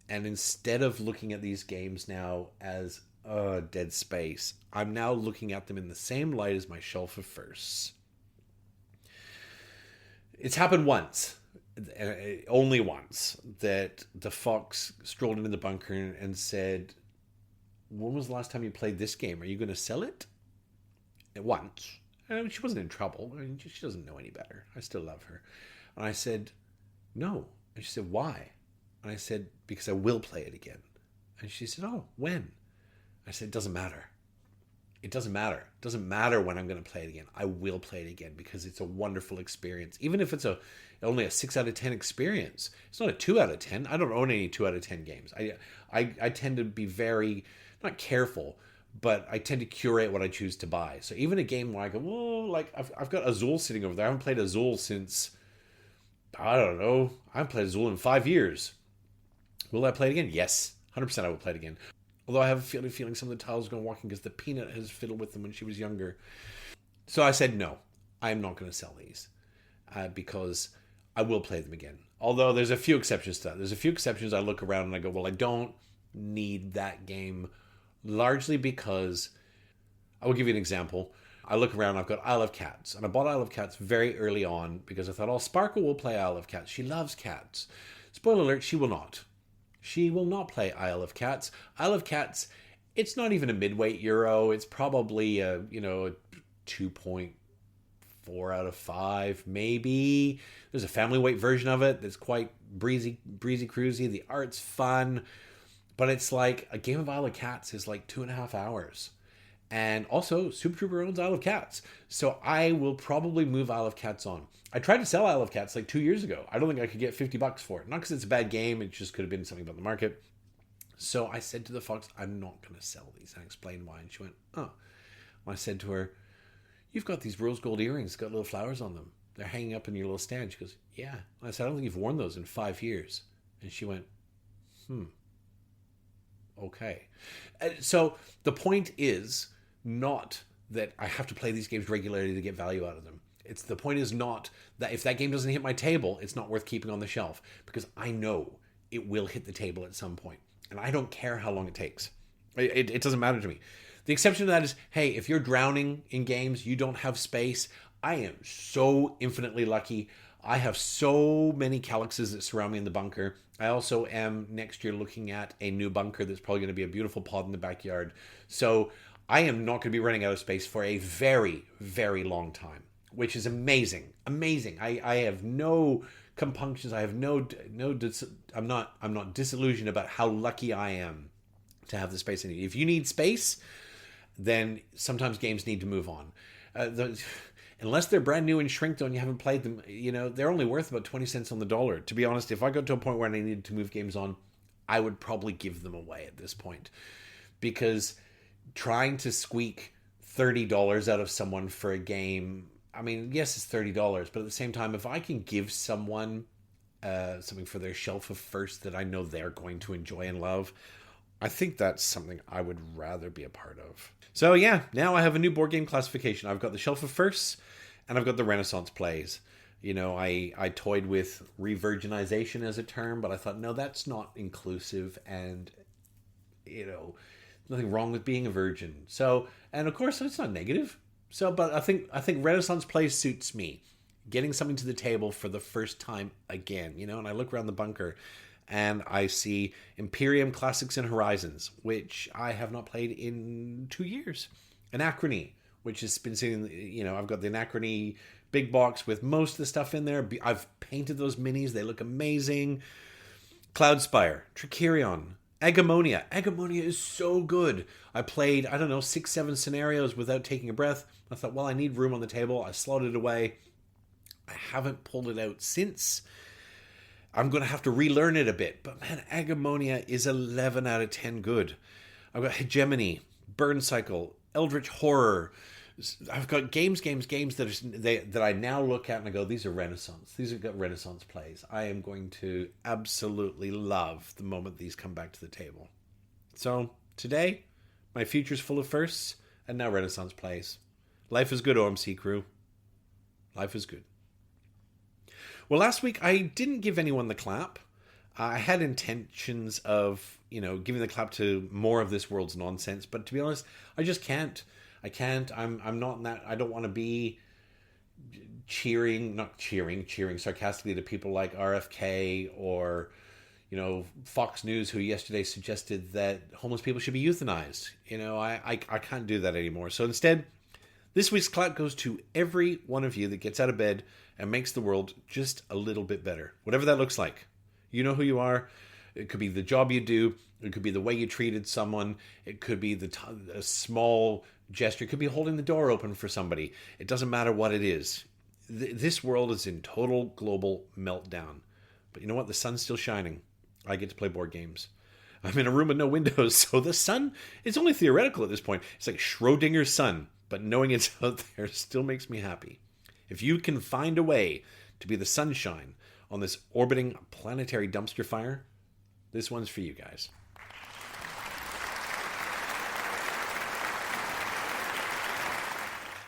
And instead of looking at these games now as dead space, I'm now looking at them in the same light as my Shelf of Firsts. It's happened once, only once, that the fox strolled into the bunker and said, when was the last time you played this game? Are you going to sell it? Once. She wasn't in trouble. I mean, she doesn't know any better. I still love her. And I said, no. And she said, why? And I said, because I will play it again. And she said, oh, when? I said, it doesn't matter. It doesn't matter. It doesn't matter when I'm going to play it again. I will play it again because it's a wonderful experience. Even if it's only a 6 out of 10 experience. It's not a 2 out of 10. I don't own any 2 out of 10 games. I tend to be very, not careful, but I tend to curate what I choose to buy. So even a game where I go, well, like I've got Azul sitting over there. I haven't played Azul since, I don't know. I haven't played Azul in 5 years. Will I play it again? Yes. 100% I will play it again. Although I have a feeling some of the tiles are going walking because the Peanut has fiddled with them when she was younger. So I said, no, I'm not going to sell these because I will play them again. Although there's a few exceptions to that. There's a few exceptions I look around and I go, well, I don't need that game, largely because, I will give you an example. I look around, I've got Isle of Cats. And I bought Isle of Cats very early on because I thought, oh, Sparkle will play Isle of Cats. She loves cats. Spoiler alert, she will not. She will not play Isle of Cats. Isle of Cats, it's not even a midweight Euro. It's probably a 2.4 out of 5, maybe. There's a family weight version of it that's quite breezy cruisy. The art's fun. But it's like a game of Isle of Cats is like 2.5 hours. And also, Super Trooper owns Isle of Cats. So I will probably move Isle of Cats on. I tried to sell Isle of Cats like 2 years ago. I don't think I could get $50 for it. Not because it's a bad game. It just could have been something about the market. So I said to the fox, I'm not going to sell these. And I explained why. And she went, oh. And I said to her, you've got these rose gold earrings. Got little flowers on them. They're hanging up in your little stand. She goes, yeah. And I said, I don't think you've worn those in 5 years. And she went, okay. So the point is not that I have to play these games regularly to get value out of them. The point is not that if that game doesn't hit my table, it's not worth keeping on the shelf, because I know it will hit the table at some point, and I don't care how long it takes. It doesn't matter to me. The exception to that is, hey, if you're drowning in games, you don't have space. I am so infinitely lucky. I have so many calyxes that surround me in the bunker. I also am next year looking at a new bunker that's probably going to be a beautiful pod in the backyard. So I am not going to be running out of space for a very, very long time, which is amazing. Amazing. I have no compunctions. I have I'm not disillusioned about how lucky I am to have the space I need. If you need space, then sometimes games need to move on. Unless they're brand new and shrink and you haven't played them, they're only worth about 20 cents on the dollar. To be honest, if I got to a point where I needed to move games on, I would probably give them away at this point. Because trying to squeak $30 out of someone for a game, I mean, yes, it's $30, but at the same time, if I can give someone something for their Shelf of Firsts that I know they're going to enjoy and love, I think that's something I would rather be a part of. So yeah, now I have a new board game classification. I've got the Shelf of Firsts, and I've got the Renaissance plays. I toyed with re-virginization as a term, but I thought, no, that's not inclusive, and, nothing wrong with being a virgin. So, and of course, it's not negative. So, but I think Renaissance plays suits me. Getting something to the table for the first time again, and I look around the bunker, and I see Imperium Classics and Horizons, which I have not played in 2 years. Anachrony, which has been sitting, I've got the Anachrony big box with most of the stuff in there. I've painted those minis. They look amazing. Cloudspire, Trickerion, Agamonia. Agamonia is so good. I played, 6, 7 scenarios without taking a breath. I thought, well, I need room on the table. I slotted it away. I haven't pulled it out since. I'm going to have to relearn it a bit. But man, Agamonia is 11 out of 10 good. I've got Hegemony, Burn Cycle, Eldritch Horror. I've got games that I now look at and I go, these are Renaissance. These have got Renaissance plays. I am going to absolutely love the moment these come back to the table. So today, my future's full of firsts and now Renaissance plays. Life is good, OMC crew. Life is good. Well, last week I didn't give anyone the clap. I had intentions of, giving the clap to more of this world's nonsense, but to be honest, I just can't. I can't. I'm not in that. I don't want to be cheering sarcastically to people like RFK or, Fox News, who yesterday suggested that homeless people should be euthanized. I can't do that anymore. So instead, this week's clap goes to every one of you that gets out of bed and makes the world just a little bit better. Whatever that looks like. You know who you are. It could be the job you do. It could be the way you treated someone. It could be a small gesture. It could be holding the door open for somebody. It doesn't matter what it is. This world is in total global meltdown. But you know what? The sun's still shining. I get to play board games. I'm in a room with no windows, so the sun is only theoretical at this point. It's like Schrodinger's sun, but knowing it's out there still makes me happy. If you can find a way to be the sunshine on this orbiting planetary dumpster fire, this one's for you guys.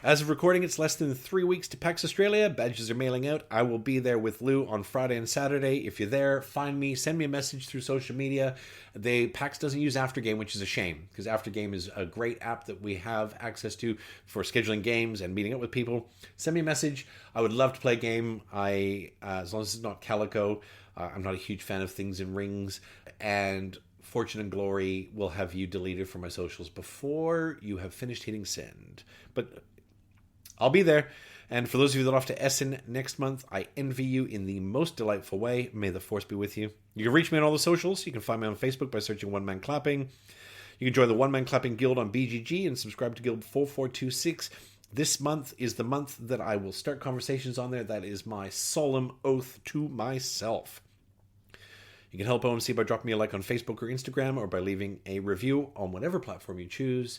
As of recording, it's less than 3 weeks to PAX Australia. Badges are mailing out. I will be there with Lou on Friday and Saturday. If you're there, find me. Send me a message through social media. PAX doesn't use Aftergame, which is a shame, because Aftergame is a great app that we have access to for scheduling games and meeting up with people. Send me a message. I would love to play a game. As long as it's not Calico. I'm not a huge fan of things in rings. And Fortune and Glory will have you deleted from my socials before you have finished hitting send. But I'll be there. And for those of you that are off to Essen next month, I envy you in the most delightful way. May the force be with you. You can reach me on all the socials. You can find me on Facebook by searching One Man Clapping. You can join the One Man Clapping Guild on BGG and subscribe to Guild 4426. This month is the month that I will start conversations on there. That is my solemn oath to myself. You can help OMC by dropping me a like on Facebook or Instagram, or by leaving a review on whatever platform you choose.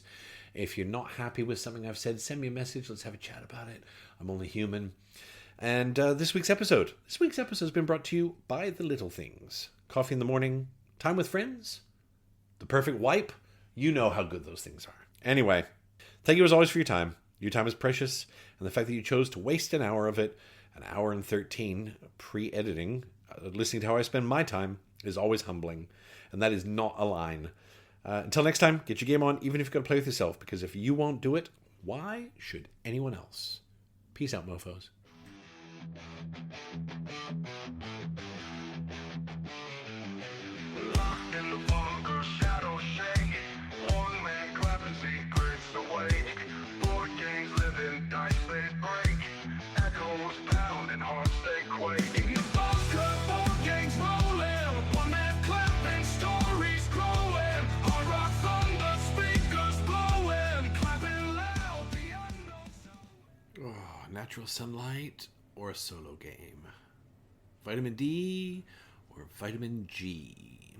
If you're not happy with something I've said, send me a message. Let's have a chat about it. I'm only human. And this week's episode has been brought to you by The Little Things. Coffee in the morning, time with friends, the perfect wipe. You know how good those things are. Anyway, thank you as always for your time. Your time is precious, and the fact that you chose to waste an hour of it, an hour and 13 pre-editing, listening to how I spend my time, is always humbling. And that is not a line. Until next time, get your game on, even if you've got to play with yourself, because if you won't do it, why should anyone else? Peace out, mofos. Locked in the bunker, shadows shake. One man clapping secrets away. Board games living, dice they break. Echoes pound and hearts they quake. In the bunker, board games rolling. One man clapping, stories growing. Hard rock thunder, speakers blowing. Clapping loud, the unknown sound. Natural sunlight or a solo game? Vitamin D or vitamin G?